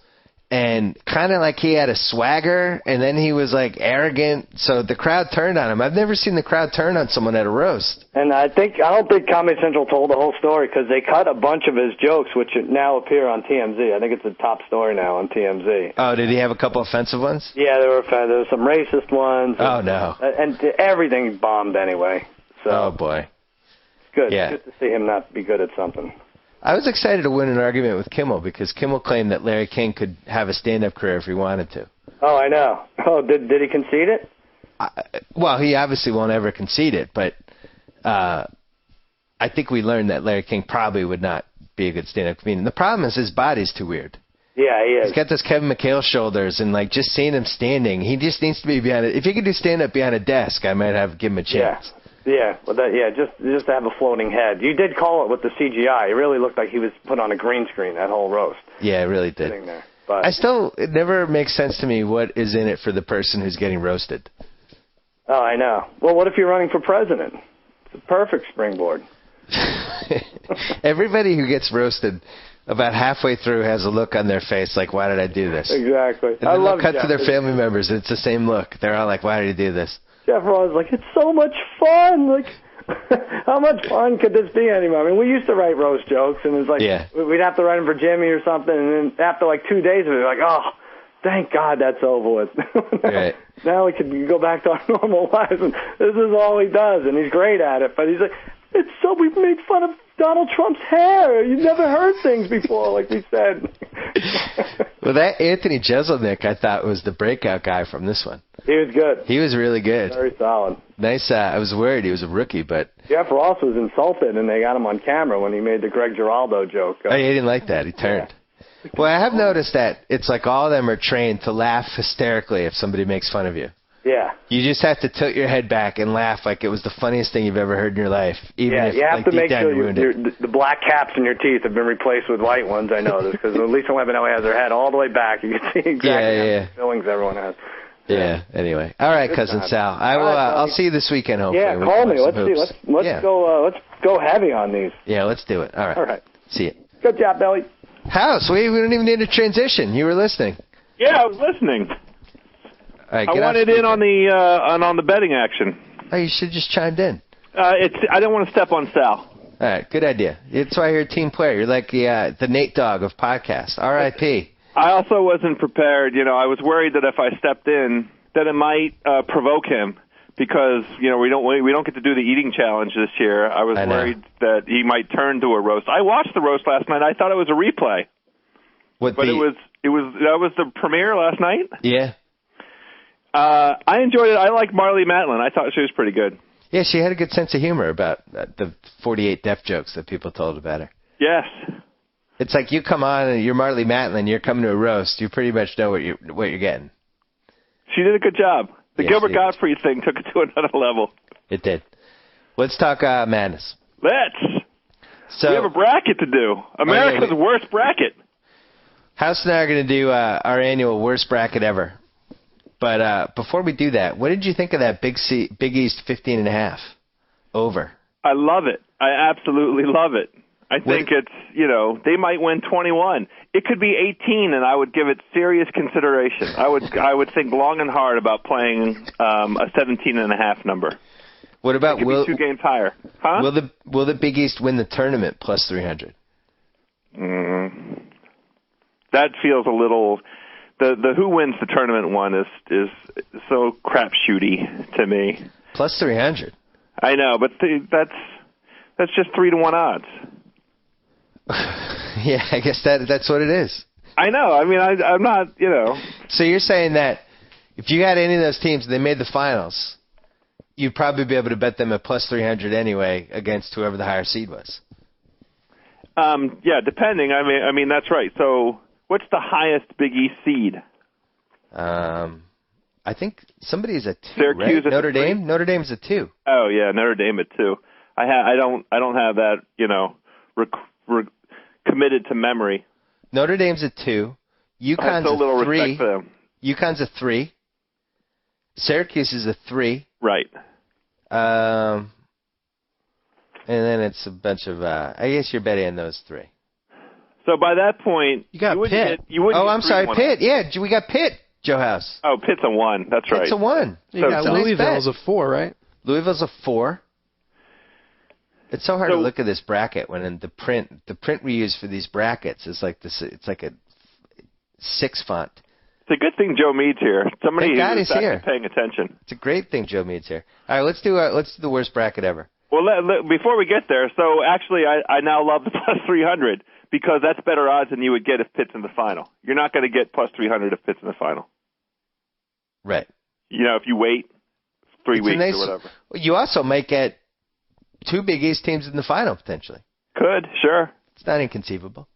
and kind of like he had a swagger, and then he was like arrogant. So the crowd turned on him. I've never seen the crowd turn on someone at a roast. And I don't think Comedy Central told the whole story because they cut a bunch of his jokes, which now appear on TMZ. I think it's the top story now on TMZ. Oh, did he have a couple offensive ones? Yeah, there were some racist ones. Oh, no. And everything bombed anyway. So Oh, boy. Good. Yeah. Good to see him not be good at something. I was excited to win an argument with Kimmel because Kimmel claimed that Larry King could have a stand-up career if he wanted to. Oh, I know. Oh, did he concede it? Well, he obviously won't ever concede it, but I think we learned that Larry King probably would not be a good stand-up comedian. The problem is his body's too weird. Yeah, he is. He's got those Kevin McHale shoulders, and like just seeing him standing, he just needs to be behind it. If he could do stand-up behind a desk, I might give him a chance. Yeah, well, just to have a floating head. You did call it with the CGI. It really looked like he was put on a green screen, that whole roast. Yeah, it really did. Sitting there. But It never makes sense to me what is in it for the person who's getting roasted. Oh, I know. Well, what if you're running for president? It's a perfect springboard. Everybody who gets roasted about halfway through has a look on their face like, why did I do this? Exactly. And then they'll cut to their family members, and it's the same look. They're all like, why did you do this? Jeff Ross like, it's so much fun. Like, how much fun could this be anymore? I mean, we used to write roast jokes, and it was like, we'd have to write them for Jimmy or something, and then after like 2 days of it, we're like, oh, thank God that's over with. Now we can go back to our normal lives, and this is all he does, and he's great at it. But he's like, we've made fun of Donald Trump's hair. You've never heard things before, like we said. Well, that Anthony Jeselnik, I thought, was the breakout guy from this one. He was good. He was really good. Very solid. Nice. I was worried he was a rookie, but Jeff Ross was insulted, and they got him on camera when he made the Greg Giraldo joke. Oh, he didn't like that. He turned. Yeah. Well, I have noticed that it's like all of them are trained to laugh hysterically if somebody makes fun of you. Yeah. You just have to tilt your head back and laugh like it was the funniest thing you've ever heard in your life. Even if, you have like, to make sure the the black caps in your teeth have been replaced with white ones, I noticed, because Lisa Lebanowski has her head all the way back. You can see exactly how many fillings everyone has. Yeah. Anyway. All right, Cousin Sal. I'll see you this weekend, hopefully. Yeah, call me. Let's go heavy on these. Yeah, let's do it. All right. All right. See you. Good job, Billy. How? So we don't even need a transition. You were listening. Yeah, I was listening. All right, I wanted in on the betting action. Oh, you should have just chimed in. I didn't want to step on Sal. All right, good idea. That's why you're a team player. You're like the Nate Dogg of podcasts. R.I.P. I also wasn't prepared. I was worried that if I stepped in, that it might provoke him because we don't get to do the eating challenge this year. I was worried that he might turn to a roast. I watched the roast last night. I thought it was a replay. That was the premiere last night. Yeah. I enjoyed it. I like Marlee Matlin. I thought she was pretty good. Yeah, she had a good sense of humor about the 48 deaf jokes that people told about her. Yes. It's like you come on and you're Marlee Matlin, you're coming to a roast, you pretty much know what you're getting. She did a good job. The Gilbert Gottfried thing took it to another level. It did. Let's talk madness. We have a bracket to do. America's worst bracket. House and I are going to do our annual worst bracket ever. But before we do that, what did you think of that Big East 15.5 over? I love it. I absolutely love it. I think it's, they might win 21. It could be 18, and I would give it serious consideration. I would think long and hard about playing a 17.5 number. What about it could be 2 games higher? Huh? Will the Big East win the tournament plus 300? That feels a little. The who wins the tournament one is so crapshooty to me. Plus 300. I know, but that's just 3-to-1 odds. Yeah, I guess that's what it is. I know. I mean, I'm not. So you're saying that if you had any of those teams and they made the finals, you'd probably be able to bet them at plus 300 anyway against whoever the higher seed was. Yeah, depending. I mean that's right. So. What's the highest Big East seed? I think somebody's a 2. Syracuse right? Notre Dame. Notre Dame's a 2. Oh yeah, Notre Dame at 2. I don't have that committed to memory. Notre Dame's a 2. UConn's a little 3. Respect for them. UConn's a 3. Syracuse is a 3. Right. And then it's a bunch of. I guess you're betting on those 3. So by that point, you got Pitt. I'm sorry, Pitt. Yeah, we got Pitt, Joe House. Oh, Pitt's a 1. That's right. Pitt's a 1. You got Louisville's a 4, right? Louisville's a 4. It's so hard to look at this bracket when in the print we use for these brackets is like this. It's like a 6 font. It's a good thing Joe Mead's here. Somebody who's actually paying attention. It's a great thing Joe Mead's here. All right, let's do the worst bracket ever. Well, before we get there, so actually I now love the plus 300 because that's better odds than you would get if Pitt's in the final. You're not going to get plus 300 if Pitt's in the final. Right. If you wait 3 weeks or whatever. You also might get 2 Big East teams in the final, potentially. Could, sure. It's not inconceivable.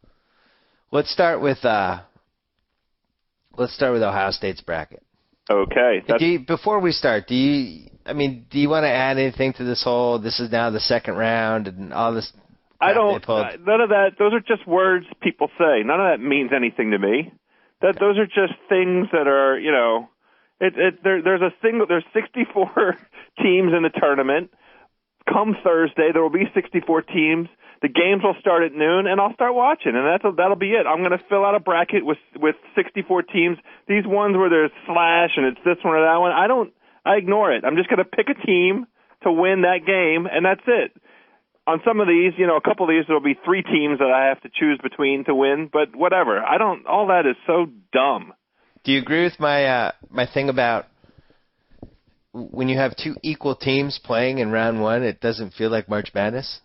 Let's start with Ohio State's bracket. Okay. Before we start, do you want to add anything to this whole, this is now the second round and all this? I don't, none of that, those are just words people say. None of that means anything to me. Those are just things that are, there's 64 teams in the tournament. Come Thursday, there will be 64 teams. The games will start at noon, and I'll start watching, and that'll be it. I'm going to fill out a bracket with 64 teams. These ones where there's slash and it's this one or that one, I ignore it. I'm just going to pick a team to win that game, and that's it. On some of these, a couple of these, there'll be 3 teams that I have to choose between to win, but whatever. All that is so dumb. Do you agree with my thing about when you have 2 equal teams playing in round 1, it doesn't feel like March Madness?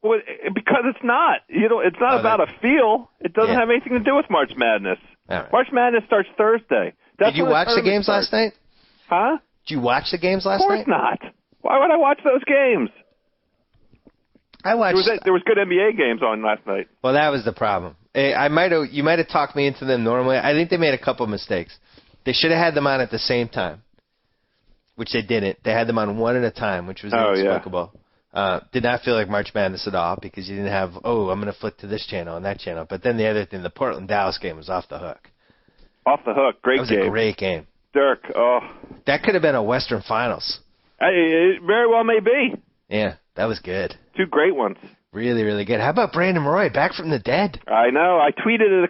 Well, because it's not. It's not about a feel. It doesn't have anything to do with March Madness. Right. March Madness starts Thursday. Did you watch the games last night? Huh? Did you watch the games last night? Of course not. Why would I watch those games? I watched. There was good NBA games on last night. Well, that was the problem. You might have talked me into them normally. I think they made a couple of mistakes. They should have had them on at the same time, which they didn't. They had them on one at a time, which was inexplicable. Yeah. Did not feel like March Madness at all because you didn't have, I'm going to flick to this channel and that channel. But then the other thing, the Portland-Dallas game was off the hook. Off the hook. Great game. That was a great game. Dirk, That could have been a Western Finals. It very well may be. Yeah, that was good. 2 great ones. Really, really good. How about Brandon Roy, back from the dead? I know. I tweeted it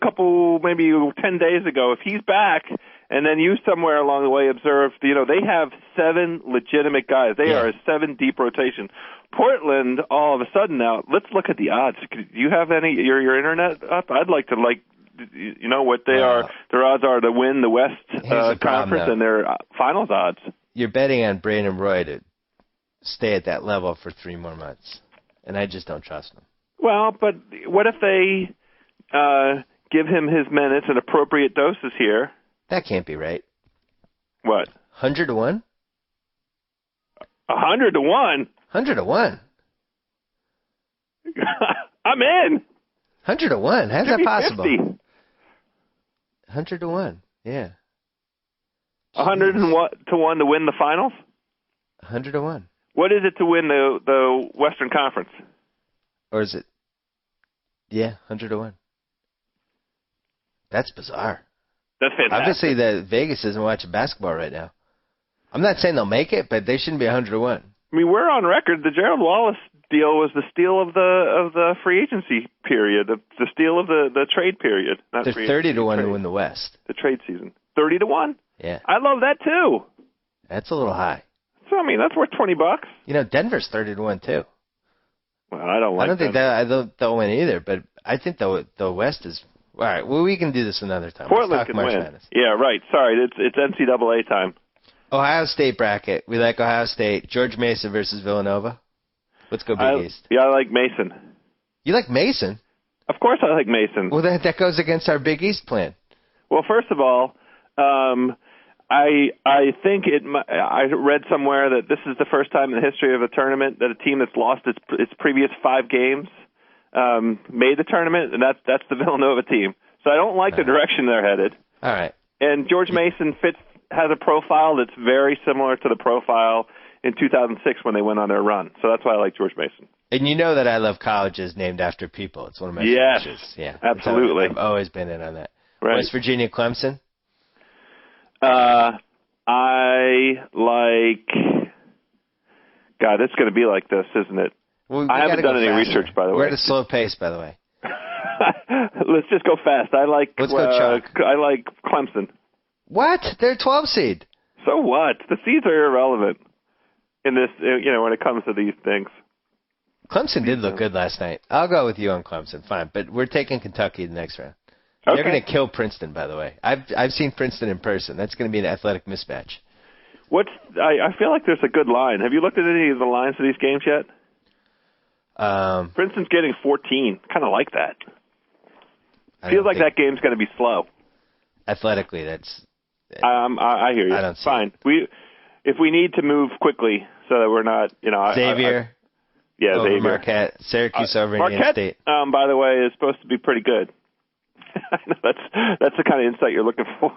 maybe 10 days ago. If he's back, and then you somewhere along the way observed, they have 7 legitimate guys. They are a 7-deep rotation. Portland, all of a sudden now, let's look at the odds. Do you have your internet up? I'd like to what they are. Their odds are to win the West Conference and their finals odds. You're betting on Brandon Roy to stay at that level for 3 more months, and I just don't trust him. Well, but what if they give him his minutes and appropriate doses here? That can't be right. What? 100 to 1? 100 to 1? 100 to 1. I'm in. 100 to 1. How's that possible? 50. 100 to 1. Yeah. 100 to 1 to win the finals? 100 to 1. What is it to win the Western Conference? Or is it? Yeah, 100 to 1. That's bizarre. That's fantastic. Obviously, Vegas isn't watching basketball right now. I'm not saying they'll make it, but they shouldn't be 100 to 1. I mean, we're on record. The Gerald Wallace deal was the steal of the free agency period, the steal of the trade period. Not They're 30 to 1 to win the West. The trade season. 30 to 1? Yeah. I love that too. That's a little high. So I mean, that's worth $20. Denver's 30 to 1 too. Well, I don't think they'll win either, but I think the West is all right. Well, we can do this another time. Portland can win. Madness. Yeah, right. Sorry, it's NCAA time. Ohio State bracket. We like Ohio State. George Mason versus Villanova. Let's go Big East. Yeah, I like Mason. You like Mason? Of course I like Mason. Well, that goes against our Big East plan. Well, first of all, I think I read somewhere that this is the first time in the history of a tournament that a team that's lost its previous 5 games made the tournament, and that's the Villanova team. So I don't like the direction they're headed. All right. And George Mason has a profile that's very similar to the profile in 2006 when they went on their run. So that's why I like George Mason. And you know that I love colleges named after people. It's one of my favorites. Yeah, absolutely. I've always been in on that. Right. West Virginia, Clemson? I like... God, it's going to be like this, isn't it? Well, I haven't done any research, by the way. We're at a slow pace, by the way. Let's just go fast. I like. Let's go chalk. I like Clemson. What? They're 12 seed. So what? The seeds are irrelevant in this. When it comes to these things. Clemson did look good last night. I'll go with you on Clemson. Fine, but we're taking Kentucky the next round. Okay. They're going to kill Princeton, by the way. I've seen Princeton in person. That's going to be an athletic mismatch. I feel like there's a good line. Have you looked at any of the lines of these games yet? Princeton's getting 14. Kind of like that. Feels like that game's going to be slow. Athletically, that's. I hear you. I don't see Fine. If we need to move quickly so that we're not, Xavier. Xavier. Marquette. Syracuse over Indiana Marquette, State. By the way, is supposed to be pretty good. That's the kind of insight you're looking for.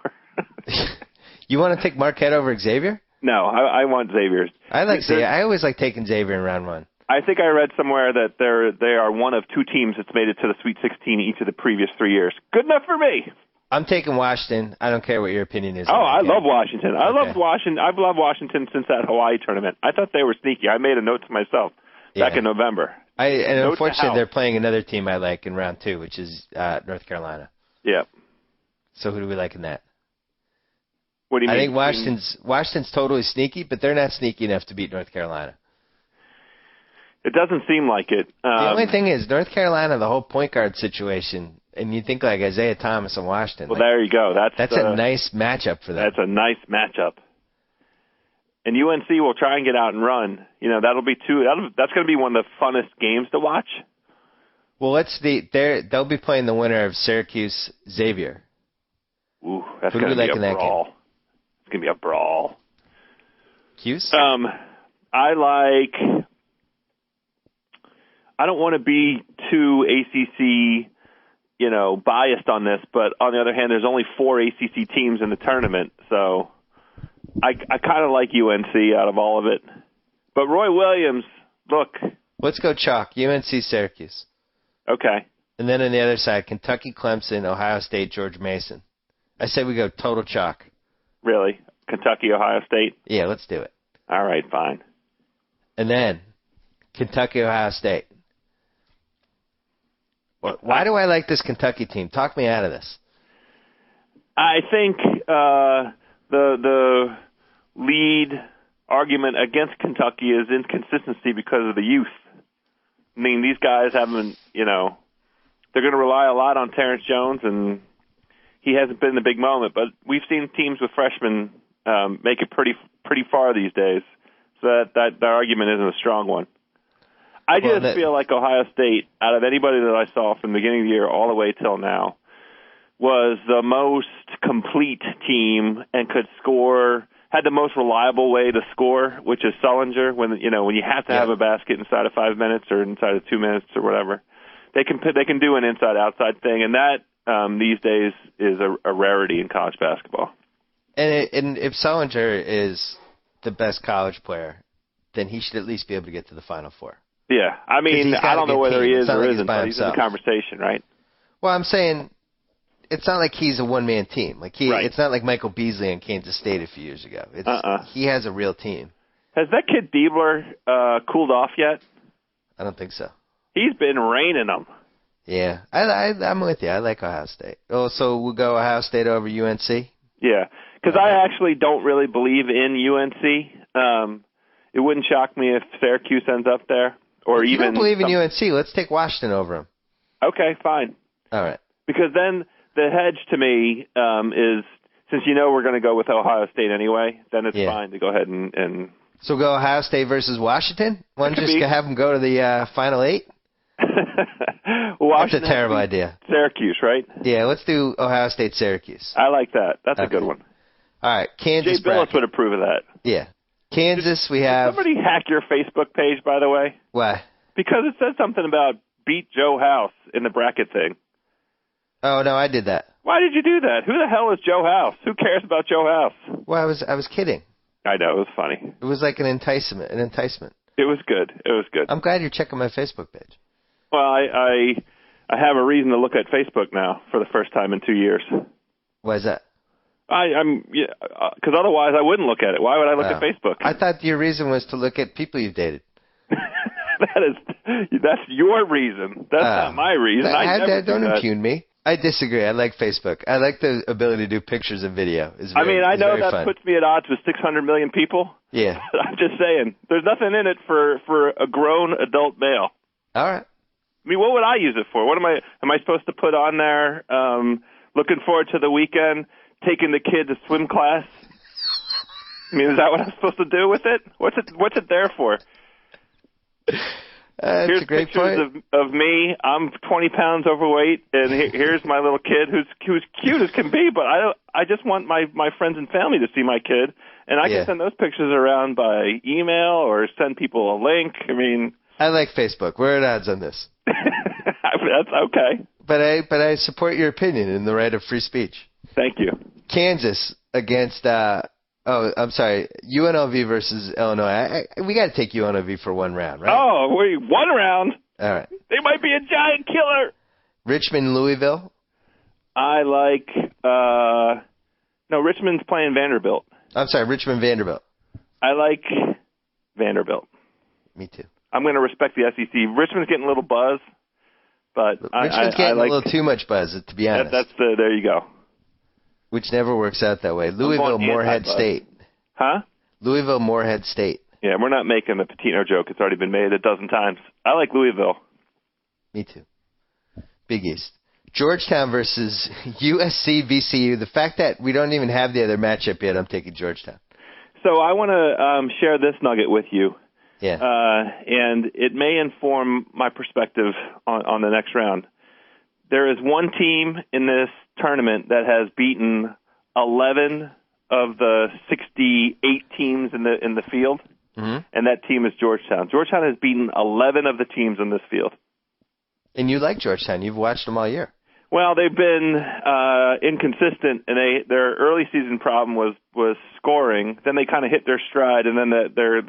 You want to take Marquette over Xavier? No, I want Xavier. I like Xavier. I always like taking Xavier in round one. I think I read somewhere that they are one of two teams that's made it to the Sweet 16 each of the previous 3 years. Good enough for me. I'm taking Washington. I don't care what your opinion is. Oh, I love Washington. Okay. Loved Washington. I've loved Washington since that Hawaii tournament. I thought they were sneaky. I made a note to myself back in November. Unfortunately, they're playing another team I like in round two, which is North Carolina. Yeah. So who do we like in that? What do you mean? I think Washington's totally sneaky, but they're not sneaky enough to beat North Carolina. It doesn't seem like it. The only thing is, North Carolina, the whole point guard situation, and you think like Isaiah Thomas and Washington. Well, there you go. That's a nice matchup for them. That's a nice matchup. And UNC will try and get out and run. That'll be that's going to be one of the funnest games to watch. Well, they'll be playing the winner of Syracuse Xavier. Ooh, that's going to be a brawl. It's going to be a brawl. Cuse? I don't want to be too ACC, biased on this, but on the other hand, there's only 4 ACC teams in the tournament, so I kind of like UNC out of all of it. But Roy Williams, look. Let's go chalk. UNC Syracuse. Okay. And then on the other side, Kentucky Clemson, Ohio State, George Mason. I say we go total chalk. Really? Kentucky, Ohio State? Yeah, let's do it. All right, fine. And then Kentucky, Ohio State. Why do I like this Kentucky team? Talk me out of this. I think the lead argument against Kentucky is inconsistency because of the youth. I mean, these guys haven't, they're going to rely a lot on Terrence Jones, and he hasn't been the big moment. But we've seen teams with freshmen make it pretty far these days, so that argument isn't a strong one. I just feel like Ohio State, out of anybody that I saw from the beginning of the year all the way till now, was the most complete team and could score, had the most reliable way to score, which is Sullinger. When you have to have a basket inside of 5 minutes or inside of 2 minutes or whatever, they can do an inside-outside thing, and that these days is a rarity in college basketball. And if Sullinger is the best college player, then he should at least be able to get to the Final Four. Yeah, I mean, I don't know whether he is or isn't, but he's in the conversation, right? Well, I'm saying it's not like he's a one-man team. It's not like Michael Beasley in Kansas State a few years ago. He has a real team. Has that kid Diebler cooled off yet? I don't think so. He's been raining them. Yeah, I'm with you. I like Ohio State. Oh, so we'll go Ohio State over UNC? Yeah, because I actually don't really believe in UNC. It wouldn't shock me if Syracuse ends up there. Or you even don't believe in UNC. Let's take Washington over them. Okay, fine. All right. Because then the hedge to me is, since we're going to go with Ohio State anyway, then it's fine to go ahead and... So go Ohio State versus Washington? Why don't you just have them go to the Final Eight? That's a terrible idea. Syracuse, right? Yeah, let's do Ohio State Syracuse. I like that. That's a good one. All right, Kansas. Jay Billis would approve of that. Yeah. Kansas, we have... Did somebody hack your Facebook page, by the way? Why? Because it said something about beat Joe House in the bracket thing. Oh, no, I did that. Why did you do that? Who the hell is Joe House? Who cares about Joe House? Well, I was kidding. I know, it was funny. It was like an enticement. It was good. I'm glad you're checking my Facebook page. Well, I have a reason to look at Facebook now for the first time in 2 years. Why is that? Because otherwise I wouldn't look at it. Why would I look at Facebook? I thought your reason was to look at people you've dated. That's your reason. That's not my reason. Don't impugn me. I disagree. I like Facebook. I like the ability to do pictures and video. I know that fun. puts me at odds with 600 million people. Yeah. I'm just saying, there's nothing in it for a grown adult male. All right. I mean, what would I use it for? What am I supposed to put on there? Looking forward to the weekend, taking the kid to swim class. I mean, is that what I'm supposed to do with it? What's it there for? Here's a great pictures point. of me. I'm 20 pounds overweight, and here's my little kid who's cute as can be. But I just want my friends and family to see my kid, and I can send those pictures around by email or send people a link. I mean, I like Facebook. We're at odds on this. That's okay. But I support your opinion and the right of free speech. Thank you. Kansas against UNLV versus Illinois. We got to take UNLV for one round, right? Oh, one round? All right. They might be a giant killer. Richmond, Louisville. I like Richmond's playing Vanderbilt. I'm sorry, Richmond, Vanderbilt. I like Vanderbilt. Me too. I'm going to respect the SEC. Richmond's getting a little buzz, but Richmond's getting a little too much buzz, to be honest. There you go. Which never works out that way. Louisville, Morehead State. Huh? Louisville, Morehead State. Yeah, we're not making the Patino joke. It's already been made a dozen times. I like Louisville. Me too. Big East. Georgetown versus USC, VCU. The fact that we don't even have the other matchup yet, I'm taking Georgetown. So I want to share this nugget with you. Yeah. And it may inform my perspective on the next round. There is one team in this tournament that has beaten 11 of the 68 teams in the field, and that team is Georgetown. Georgetown has beaten 11 of the teams in this field. And you like Georgetown. You've watched them all year. Well, they've been inconsistent, and their early season problem was scoring. Then they kind of hit their stride, and then their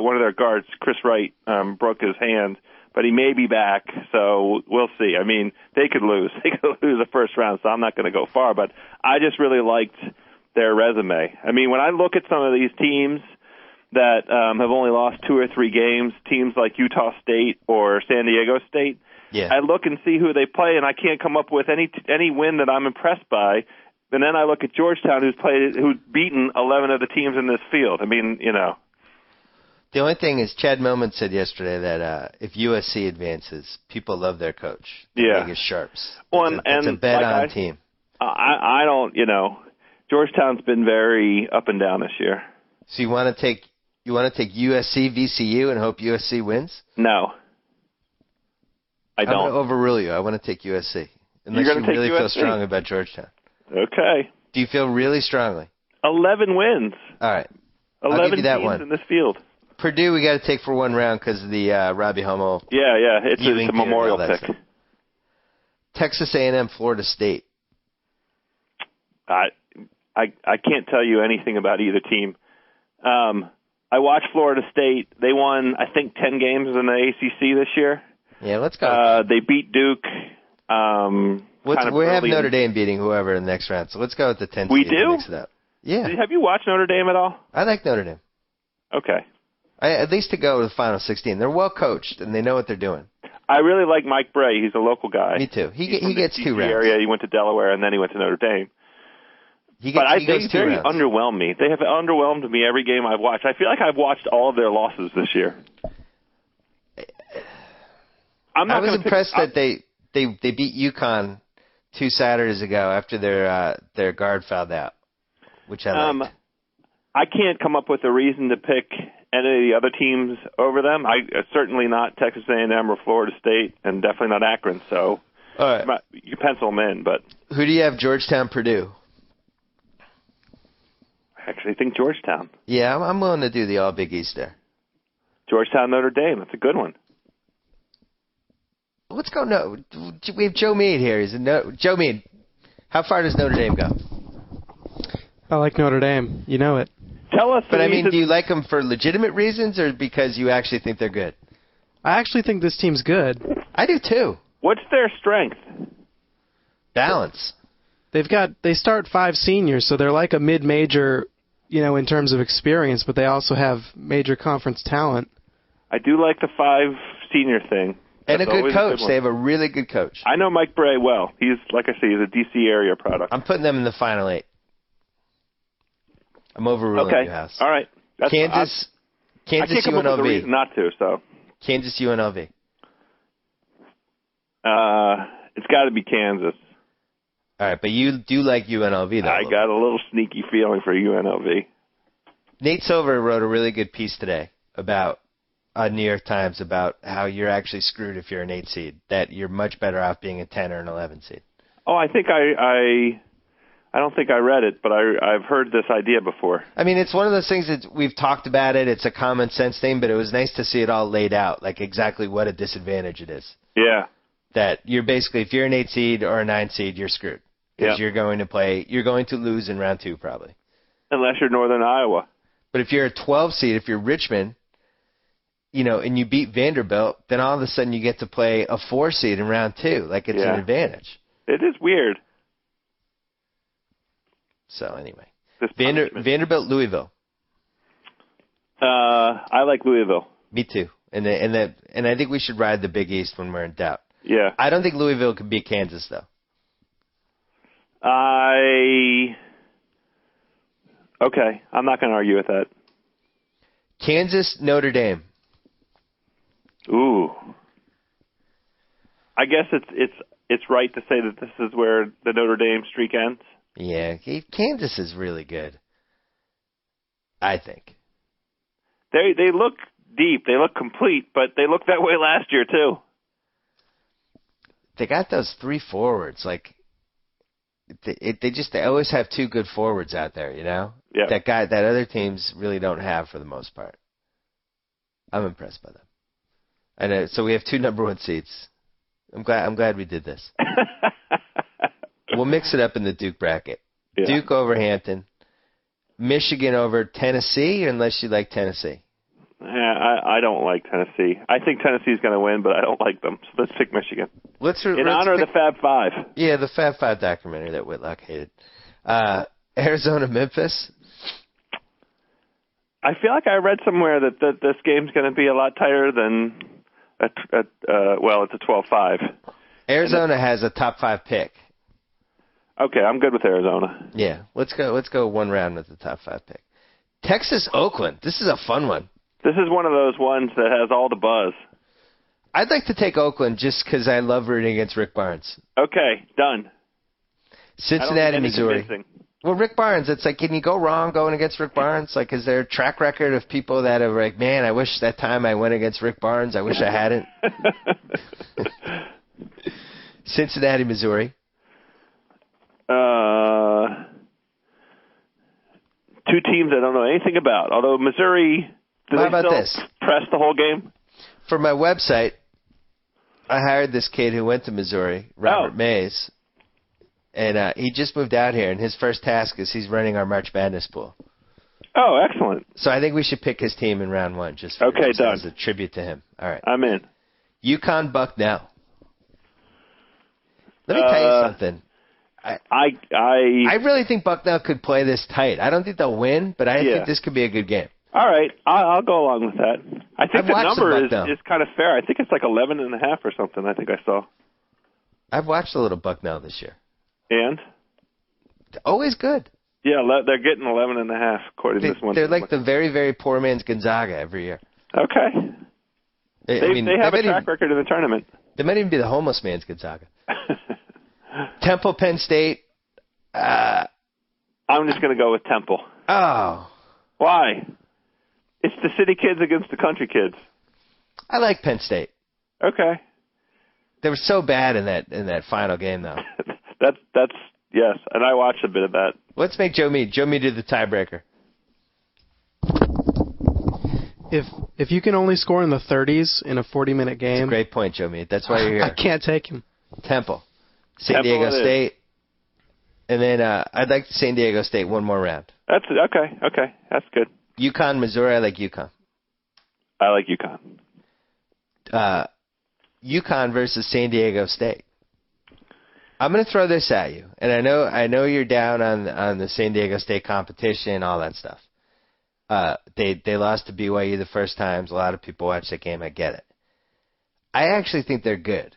one of their guards, Chris Wright, broke his hand. But he may be back, so we'll see. I mean, they could lose. They could lose the first round, so I'm not going to go far. But I just really liked their resume. I mean, when I look at some of these teams that have only lost 2 or 3 games, teams like Utah State or San Diego State, I look and see who they play, and I can't come up with any win that I'm impressed by. And then I look at Georgetown, who's beaten 11 of the teams in this field. I mean, you know. The only thing is, Chad Millman said yesterday that if USC advances, people love their coach. Vegas Sharps. It's a bet-on team. I don't, Georgetown's been very up and down this year. So you want to take USC VCU and hope USC wins? No, I don't. I'm going to overrule you. I want to take USC. Unless you really feel strong about Georgetown. Okay. Do you feel really strongly? 11 wins. All right. 11 I'll give you that teams one. in this field. Purdue, we got to take for one round because of the Robbie Hummel. Yeah, it's a memorial pick. Stuff. Texas A&M, Florida State. I can't tell you anything about either team. I watched Florida State. They won, I think, 10 games in the ACC this year. Yeah, let's go. They beat Duke. We have Notre Dame beating whoever in the next round, so let's go with the 10th. We do? Mix it up. Yeah. Have you watched Notre Dame at all? I like Notre Dame. Okay. At least to go to the Final 16. They're well coached, and they know what they're doing. I really like Mike Bray. He's a local guy. Me too. He gets 2 rounds. Area. He went to Delaware, and then he went to Notre Dame. They underwhelmed me. They have underwhelmed me every game I've watched. I feel like I've watched all of their losses this year. I was impressed that they beat UConn 2 Saturdays ago after their guard fouled out, which I liked. I can't come up with a reason to pick any of the other teams over them. Certainly not Texas A&M or Florida State, and definitely not Akron. So all right. You pencil them in. But who do you have? Georgetown, Purdue. I actually think Georgetown. Yeah, I'm willing to do the All Big East there. Georgetown, Notre Dame. That's a good one. Let's go. No, we have Joe Meade here. Joe Meade. How far does Notre Dame go? I like Notre Dame. You know it. Tell us. But I mean, do you like them for legitimate reasons or because you actually think they're good? I actually think this team's good. I do too. What's their strength? Balance. They start 5 seniors, so they're like a mid-major, in terms of experience, but they also have major conference talent. I do like the 5 senior thing. And That's a good always coach. one. They have a really good coach. I know Mike Bray well. He's, like I say, he's a D.C. area product. I'm putting them in the Final 8. I'm overruling Okay. you, House. All right. Kansas I can't come up with a reason UNLV. not to, so. Kansas UNLV. It's got to be Kansas. All right, but you do like UNLV, though. I got a little sneaky feeling for UNLV. Nate Silver wrote a really good piece today about New York Times about how you're actually screwed if you're an 8 seed, that you're much better off being a 10 or an 11 seed. Oh, I think I don't think I read it, but I've heard this idea before. I mean, it's one of those things that we've talked about it. It's a common sense thing, but it was nice to see it all laid out, like exactly what a disadvantage it is. Yeah. That you're basically, if you're an 8 seed or a 9 seed, you're screwed. Because you're going to lose in round 2 probably. Unless you're Northern Iowa. But if you're a 12 seed, if you're Richmond, and you beat Vanderbilt, then all of a sudden you get to play a 4 seed in round 2. Like it's an advantage. It is weird. So anyway, Vanderbilt, Louisville. I like Louisville. Me too. And I think we should ride the Big East when we're in doubt. Yeah. I don't think Louisville could beat Kansas though. Okay, I'm not going to argue with that. Kansas, Notre Dame. Ooh. I guess it's right to say that this is where the Notre Dame streak ends. Yeah, Kansas is really good. I think. They look deep, they look complete, but they looked that way last year too. They got those 3 forwards. Like they always have 2 good forwards out there. Yeah. That other teams really don't have for the most part. I'm impressed by them. And so we have 2 number 1 seeds. I'm glad we did this. We'll mix it up in the Duke bracket. Yeah. Duke over Hampton. Michigan over Tennessee, unless you like Tennessee. Yeah, I don't like Tennessee. I think Tennessee's going to win, but I don't like them. So let's pick Michigan. In honor of the Fab Five. Yeah, the Fab Five documentary that Whitlock hated. Arizona, Memphis. I feel like I read somewhere that this game's going to be a lot tighter than it's a 12-5. Arizona has a top 5 pick. Okay, I'm good with Arizona. Yeah, let's go one round with the top 5 pick. Texas, Oakland. This is a fun one. This is one of those ones that has all the buzz. I'd like to take Oakland just because I love rooting against Rick Barnes. Okay, done. Cincinnati, Missouri. Well, Rick Barnes, it's like, can you go wrong going against Rick Barnes? Like, is there a track record of people that are like, man, I wish that time I went against Rick Barnes, I wish I hadn't? Cincinnati, Missouri. 2 teams I don't know anything about. Although Missouri, how about this? Press the whole game? For my website, I hired this kid who went to Missouri, Robert Mays, and he just moved out here, and his first task is he's running our March Madness pool. Oh, excellent. So I think we should pick his team in round 1 just done. As a tribute to him. All right. I'm in. UConn, Bucknell. Let me tell you something. I really think Bucknell could play this tight. I don't think they'll win, but I think this could be a good game. All right, I'll go along with that. I think the number is kind of fair. I think it's like 11.5 or something. I think I saw. I've watched a little Bucknell this year. And? Always good. Yeah, they're getting 11.5 according to this one. They're like the very, very poor man's Gonzaga every year. Okay. They have a track record in the tournament. They might even be the homeless man's Gonzaga. Temple, Penn State. I'm just going to go with Temple. Oh. Why? It's the city kids against the country kids. I like Penn State. Okay. They were so bad in that final game, though. That's yes, and I watched a bit of that. Let's make Joe Mead. Joe Mead do the tiebreaker. If you can only score in the 30s in a 40-minute game, that's a great point, Joe Mead. That's why you're here. I can't take him. Temple, San Diego State, and then I'd like San Diego State one more round. That's okay. Okay, that's good. UConn, Missouri. I like UConn. I like UConn. UConn versus San Diego State. I'm going to throw this at you, and I know you're down on the San Diego State competition, all that stuff. They lost to BYU the first times. A lot of people watched that game. I get it. I actually think they're good.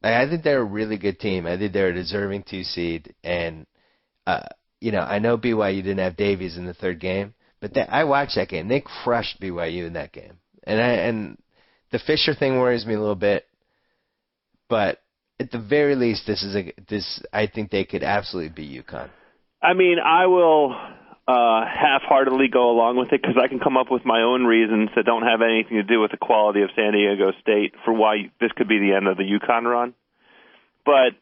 I think they're a really good team. I think they're a deserving 2 seed. And, I know BYU didn't have Davies in the third game, but I watched that game. They crushed BYU in that game. And the Fisher thing worries me a little bit, but at the very least, I think they could absolutely beat UConn. I mean, I will half-heartedly go along with it because I can come up with my own reasons that don't have anything to do with the quality of San Diego State for why this could be the end of the UConn run. But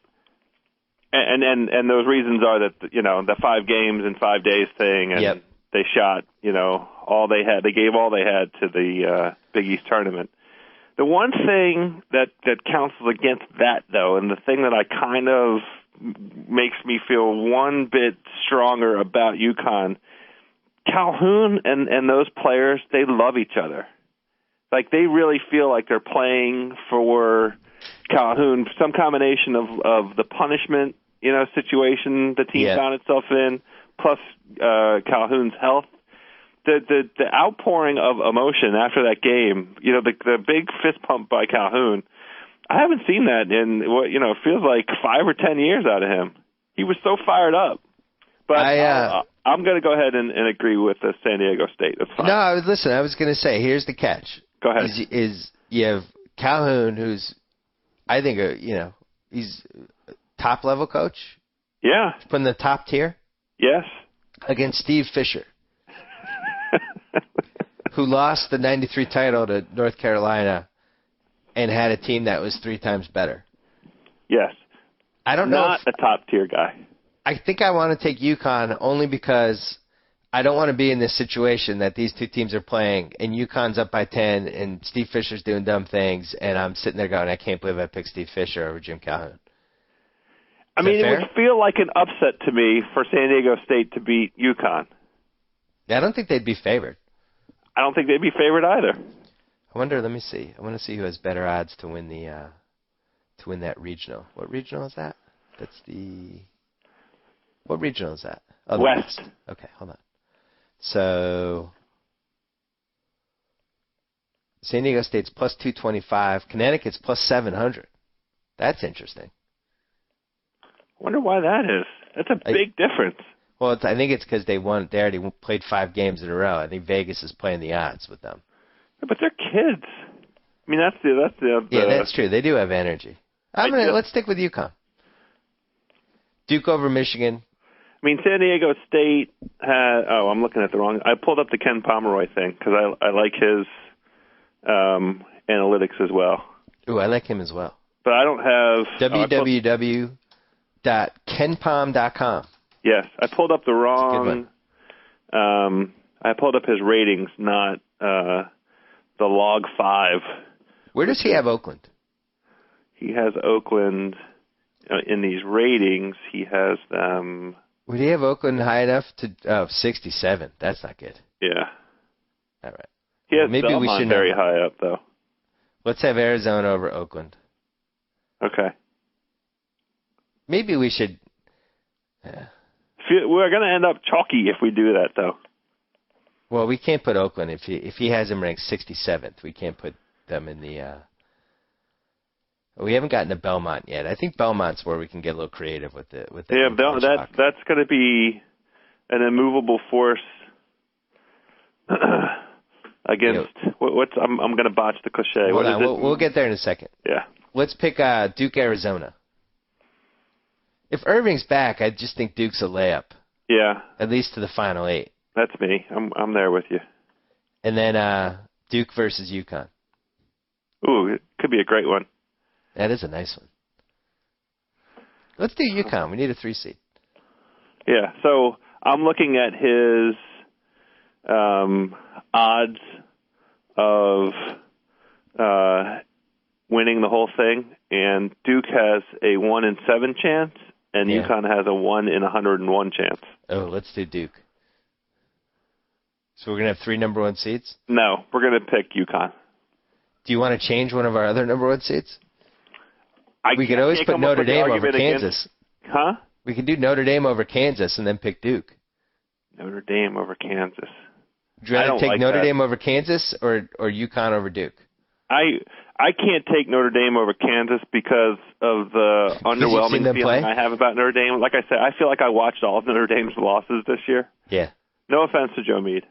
and those reasons are that the 5 games in 5 days thing, and they shot all they had. They gave all they had to the Big East tournament. The one thing that counsels against that, though, and the thing that I kind of makes me feel one bit stronger about UConn, Calhoun and those players, they love each other. Like, they really feel like they're playing for Calhoun, some combination of the punishment, situation the team found itself in, plus Calhoun's health. The outpouring of emotion after that game, the big fist pump by Calhoun, I haven't seen that in what it feels like 5 or 10 years out of him. He was so fired up. But I'm going to go ahead and agree with San Diego State. That's fine. No, I was going to say, here's the catch. Go ahead. Is you have Calhoun, who's I think he's a top level coach. Yeah. From the top tier. Yes. Against Steve Fisher. Who lost the 93 title to North Carolina and had a team that was 3 times better. Yes. I don't know. Not a top-tier guy. I think I want to take UConn only because I don't want to be in this situation that these 2 teams are playing and UConn's up by 10 and Steve Fisher's doing dumb things and I'm sitting there going, I can't believe I picked Steve Fisher over Jim Calhoun. I mean, it would feel like an upset to me for San Diego State to beat UConn. I don't think they'd be favored. I don't think they'd be favored either. I wonder. Let me see. I want to see who has better odds to win that regional. What regional is that? What regional is that? Oh, West. Okay, hold on. So San Diego State's plus 225. Connecticut's plus 700. That's interesting. I wonder why that is. That's a big difference. Well, I think it's because they won. They already played 5 games in a row. I think Vegas is playing the odds with them. But they're kids. I mean, that's the yeah, that's true. They do have energy. Let's stick with UConn. Duke over Michigan. I mean, San Diego State had. Oh, I'm looking at the wrong. I pulled up the Ken Pomeroy thing because I like his analytics as well. Ooh, I like him as well. But I don't have www.kenpom.com. Yes, I pulled up the wrong. I pulled up his ratings, not the log 5. Where does he have Oakland? He has Oakland in these ratings. He has them. Would he have Oakland high enough to 67? That's not good. Yeah. All right. He has Belmont very high up, though. Let's have Arizona over Oakland. Okay. Maybe we should. We're going to end up chalky if we do that, though. Well, we can't put Oakland if he has them ranked 67th. We can't put them in the. We haven't gotten to Belmont yet. I think Belmont's where we can get a little creative with it. Yeah, that's going to be an immovable force against. I'm going to botch the cliche. Hold on, we'll get there in a second. Yeah. Let's pick Duke, Arizona. If Irving's back, I just think Duke's a layup. Yeah. At least to the Final 8. That's me. I'm there with you. And then Duke versus UConn. Ooh, it could be a great one. That is a nice one. Let's do UConn. We need a 3 seed. Yeah. So I'm looking at his odds of winning the whole thing, and Duke has a 1 in 7 chance, and UConn has a 1 in 101 chance. Oh, let's do Duke. So we're going to have 3 number 1 seeds? No, we're going to pick UConn. Do you want to change one of our other number 1 seeds? We could always put Notre Dame over Kansas. Huh? We could do Notre Dame over Kansas and then pick Duke. Notre Dame over Kansas. Would you rather don't take like Notre that. Dame over Kansas or UConn over Duke? I can't take Notre Dame over Kansas because of the underwhelming feeling I have about Notre Dame. Like I said, I feel like I watched all of Notre Dame's losses this year. Yeah. No offense to Joe Meade.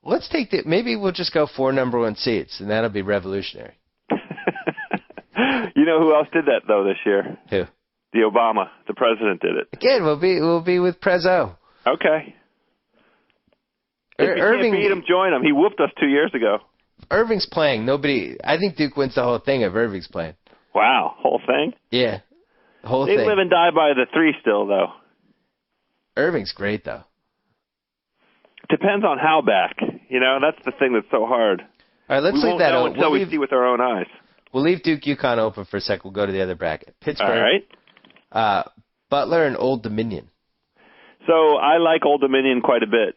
Let's take maybe we'll just go 4 number 1 seeds, and that'll be revolutionary. You know who else did that though this year? Who? The president did it. Again, we'll be with Prezzo. Okay. If you can't beat him, join him. He whooped us 2 years ago. Irving's playing. I think Duke wins the whole thing if Irving's playing. Wow, whole thing? Yeah, the whole they thing. They live and die by the 3 still, though. Irving's great, though. Depends on how back. That's the thing that's so hard. All right, let's leave that open. Until we see with our own eyes. We'll leave Duke UConn open for a sec. We'll go to the other bracket. Pittsburgh. All right. Butler and Old Dominion. So I like Old Dominion quite a bit.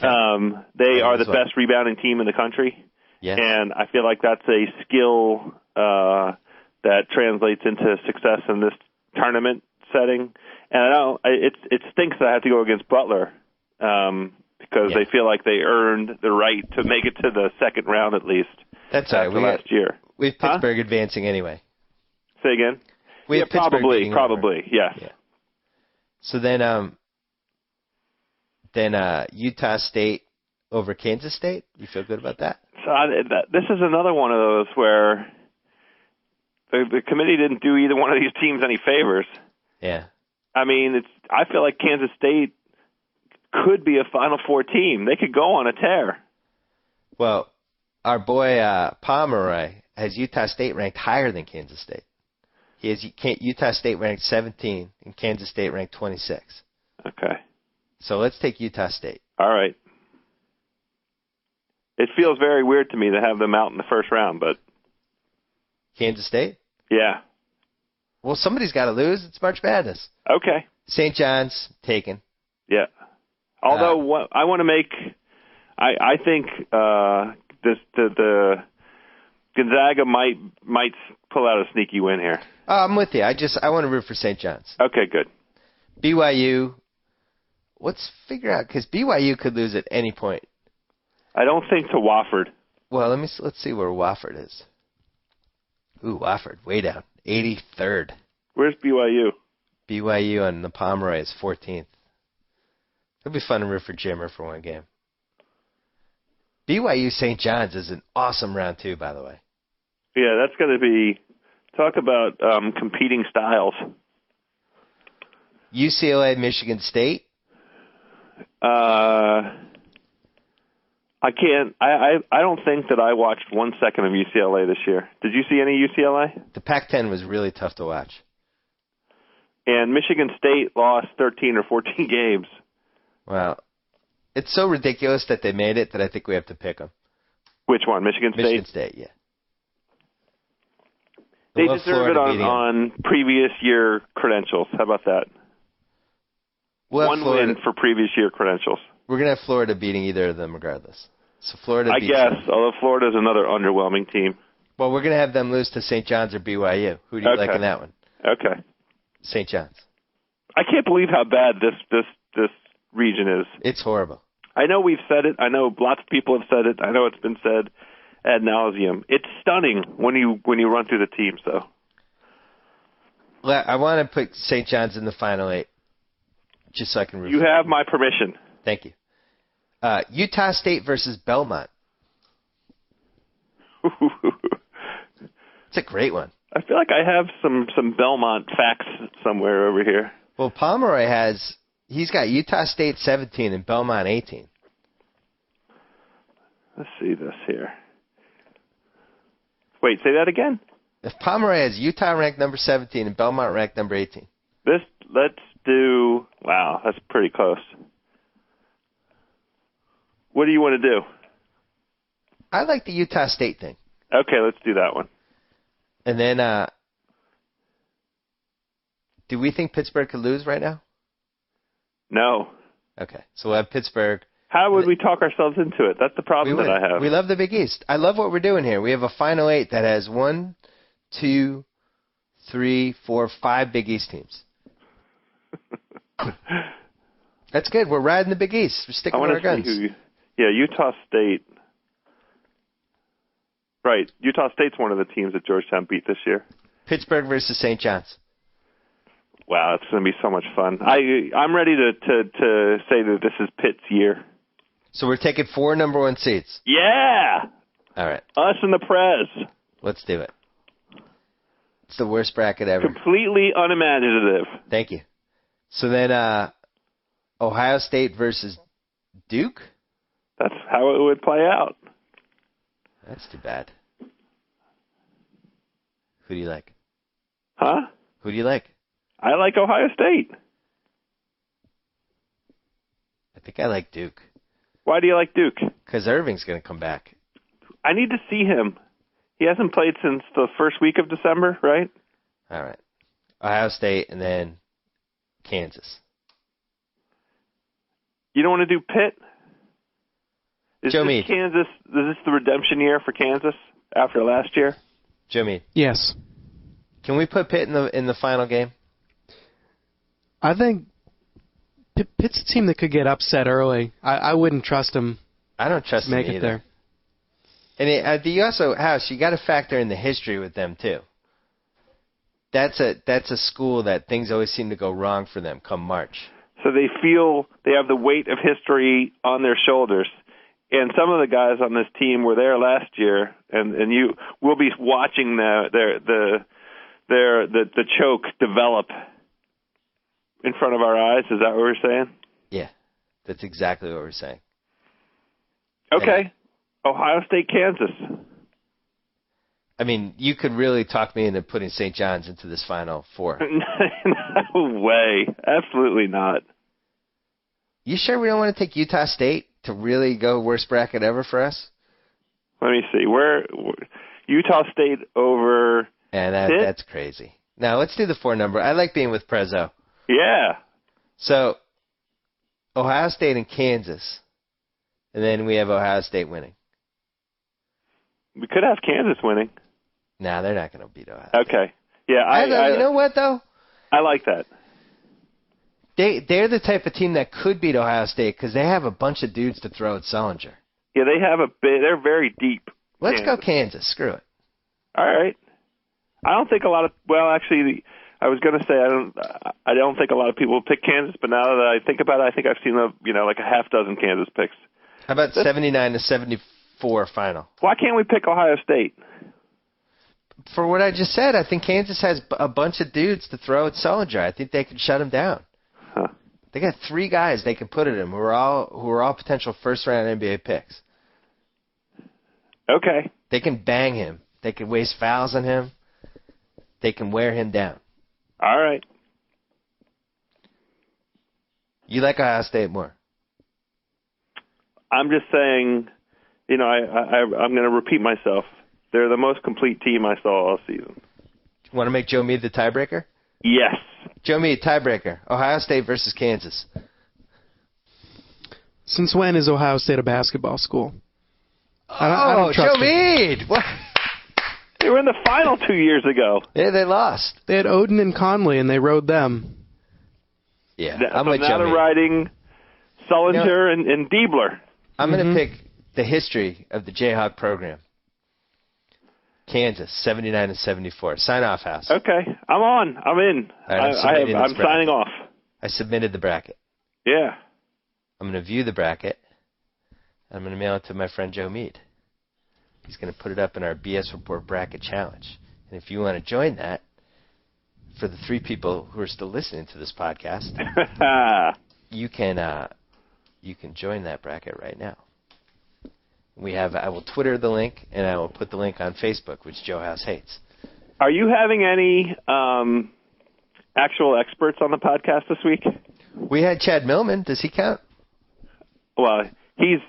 Okay. They are the best rebounding team in the country. Yes. And I feel like that's a skill that translates into success in this tournament setting. And it stinks that I have to go against Butler because they feel like they earned the right to make it to the second round at least. That's right. Last year. We have Pittsburgh advancing anyway. Say again? We have Pittsburgh probably, yes. Yeah. So then Utah State over Kansas State. You feel good about that? So this is another one of those where the committee didn't do either one of these teams any favors. Yeah. I mean, I feel like Kansas State could be a Final Four team. They could go on a tear. Well, our boy Pomeroy has Utah State ranked higher than Kansas State. He has Utah State ranked 17 and Kansas State ranked 26. Okay. So let's take Utah State. All right. It feels very weird to me to have them out in the first round, but... Kansas State? Yeah. Well, somebody's got to lose. It's March Madness. Okay. St. John's, taken. Yeah. Although, I want to make... I think the Gonzaga might pull out a sneaky win here. I'm with you. I want to root for St. John's. Okay, good. BYU... Let's figure out, because BYU could lose at any point. I don't think to Wofford. Well, let's see where Wofford is. Ooh, Wofford, way down. 83rd. Where's BYU? BYU on the Pomeroy is 14th. It'll be fun to root for Jimmer for one game. BYU St. John's is an awesome round 2, by the way. Yeah, that's going to be... Talk about competing styles. UCLA, Michigan State. I can't. I don't think that I watched 1 second of UCLA this year. Did you see any UCLA? The Pac-10 was really tough to watch. And Michigan State lost 13 or 14 games. Well, it's so ridiculous that they made it that I think we have to pick them. Which one? Michigan State? Michigan State, yeah. They deserve it on previous year credentials. How about that? One win for previous year credentials. We're going to have Florida beating either of them regardless. So Florida I beats guess, them. although Florida's another underwhelming team. Well, we're going to have them lose to St. John's or BYU. Who do you like in that one? Okay. St. John's. I can't believe how bad this region is. It's horrible. I know we've said it. I know lots of people have said it. I know it's been said ad nauseum. It's stunning when you run through the teams, though. Well, I want to put St. John's in the Final 8, just so I can root. You have my permission. Thank you. Utah State versus Belmont. It's a great one. I feel like I have some Belmont facts somewhere over here. Well, Pomeroy he's got Utah State 17 and Belmont 18. Let's see this here. Wait, say that again? If Pomeroy has Utah ranked number 17 and Belmont ranked number 18. Let's do, wow, that's pretty close. What do you want to do? I like the Utah State thing. Okay, let's do that one. And then, do we think Pittsburgh could lose right now? No. Okay, so we'll have Pittsburgh. How would we talk ourselves into it? That's the problem that I have. We love the Big East. I love what we're doing here. We have a Final 8 that has 1, 2, 3, 4, 5 Big East teams. That's good. We're riding the Big East. We're sticking to our guns. Yeah, Utah State. Right. Utah State's one of the teams that Georgetown beat this year. Pittsburgh versus St. John's. Wow, it's going to be so much fun. I'm ready to say that this is Pitt's year. So we're taking 4 number 1 seeds. Yeah! All right. Us and the Prez. Let's do it. It's the worst bracket ever. Completely unimaginative. Thank you. So then Ohio State versus Duke? That's how it would play out. That's too bad. Who do you like? Huh? Who do you like? I like Ohio State. I think I like Duke. Why do you like Duke? Because Irving's going to come back. I need to see him. He hasn't played since the first week of December, right? All right. Ohio State and then Kansas. You don't want to do Pitt? Is Joe this Meade. Kansas? Is this the redemption year for Kansas after last year? Joe Meade. Yes. Can we put Pitt in the final game? I think Pitt's a team that could get upset early. I wouldn't trust them. I don't trust to make them it either. there. And you also, House, you got to factor in the history with them too. That's a school that things always seem to go wrong for them come March. So they feel they have the weight of history on their shoulders. And some of the guys on this team were there last year, and you will be watching the choke develop in front of our eyes. Is that what we're saying? Yeah, that's exactly what we're saying. Okay. Ohio State, Kansas. I mean, you could really talk me into putting St. John's into this Final Four. No way. Absolutely not. You sure we don't want to take Utah State to really go worst bracket ever for us? Let me see. Where Utah State over Pitt? That's crazy. Now, let's do the 4 number. I like being with Prezzo. Yeah. So, Ohio State and Kansas. And then we have Ohio State winning. We could have Kansas winning. Nah, they're not going to beat Ohio State. Okay. Yeah, you know what, though? I like that. They're the type of team that could beat Ohio State because they have a bunch of dudes to throw at Sullinger. Yeah, they have they're very deep. Let's go Kansas. Screw it. All right. I don't think a lot of actually I was going to say I don't think a lot of people will pick Kansas, but now that I think about it, I think I've seen like a half dozen Kansas picks. How about 79-74 final? Why can't we pick Ohio State? For what I just said, I think Kansas has a bunch of dudes to throw at Sullinger. I think they could shut him down. Huh. They got 3 guys they can put at him who are all potential first-round NBA picks. Okay. They can bang him. They can waste fouls on him. They can wear him down. All right. You like Ohio State more? I'm just saying, I'm going to repeat myself. They're the most complete team I saw all season. Want to make Joe Meade the tiebreaker? Yes. Joe Meade, tiebreaker. Ohio State versus Kansas. Since when is Ohio State a basketball school? I don't Joe trust Meade! What? They were in the final 2 years ago. Yeah, they lost. They had Oden and Conley, and they rode them. Yeah, I'm with Joe Meade. Riding Sullinger and Diebler. I'm going to pick the history of the Jayhawk program. Kansas, 79-74. Sign off, House. Okay, I'm on. I'm in. Right, I'm signing off. I submitted the bracket. Yeah. I'm going to view the bracket. I'm going to mail it to my friend Joe Meade. He's going to put it up in our BS Report Bracket Challenge. And if you want to join that, for the 3 people who are still listening to this podcast, you can join that bracket right now. I will Twitter the link, and I will put the link on Facebook, which Joe House hates. Are you having any actual experts on the podcast this week? We had Chad Millman. Does he count? Well, he's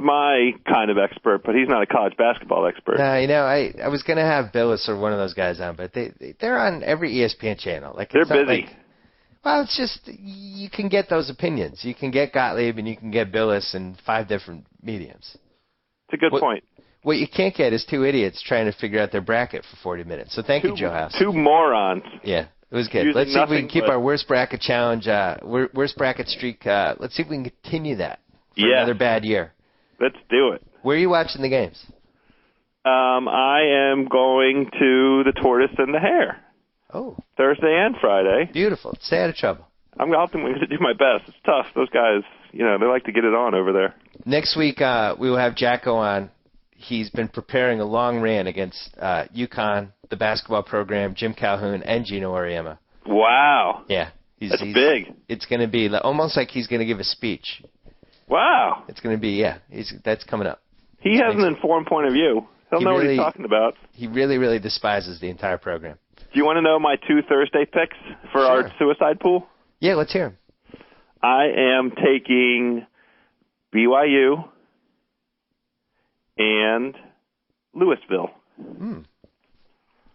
my kind of expert, but he's not a college basketball expert. No, I was going to have Billis or one of those guys on, but they're on every ESPN channel. Like they're busy. Well, it's just you can get those opinions. You can get Gottlieb and you can get Billis in 5 different mediums. It's a good point. What you can't get is 2 idiots trying to figure out their bracket for 40 minutes. So thank you, Joe House. 2 morons. Yeah, it was good. Let's see if we can keep our worst bracket challenge, worst bracket streak. Let's see if we can continue that for another bad year. Let's do it. Where are you watching the games? I am going to the Tortoise and the Hare. Oh. Thursday and Friday. Beautiful. Stay out of trouble. I'm going to do my best. It's tough. Those guys, they like to get it on over there. Next week, we will have Jacko on. He's been preparing a long rant against UConn, the basketball program, Jim Calhoun, and Gino Auriemma. Wow. Yeah. That's big. It's going to be almost like he's going to give a speech. Wow. It's going to be, that's coming up. He has an informed point of view. He'll know what he's talking about. He really, really despises the entire program. Do you want to know my 2 Thursday picks for our suicide pool? Yeah, let's hear them. I am taking BYU and Louisville.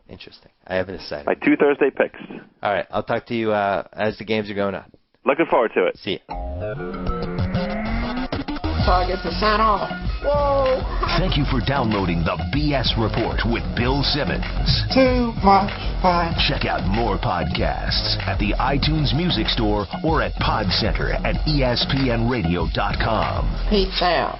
Interesting. I haven't decided. My 2 Thursday picks. All right. I'll talk to you as the games are going on. Looking forward to it. See ya. So I get to sign off. Whoa. Thank you for downloading the BS Report with Bill Simmons. Too much fun. Check out more podcasts at the iTunes Music Store or at PodCenter at ESPNRadio.com. Peace out.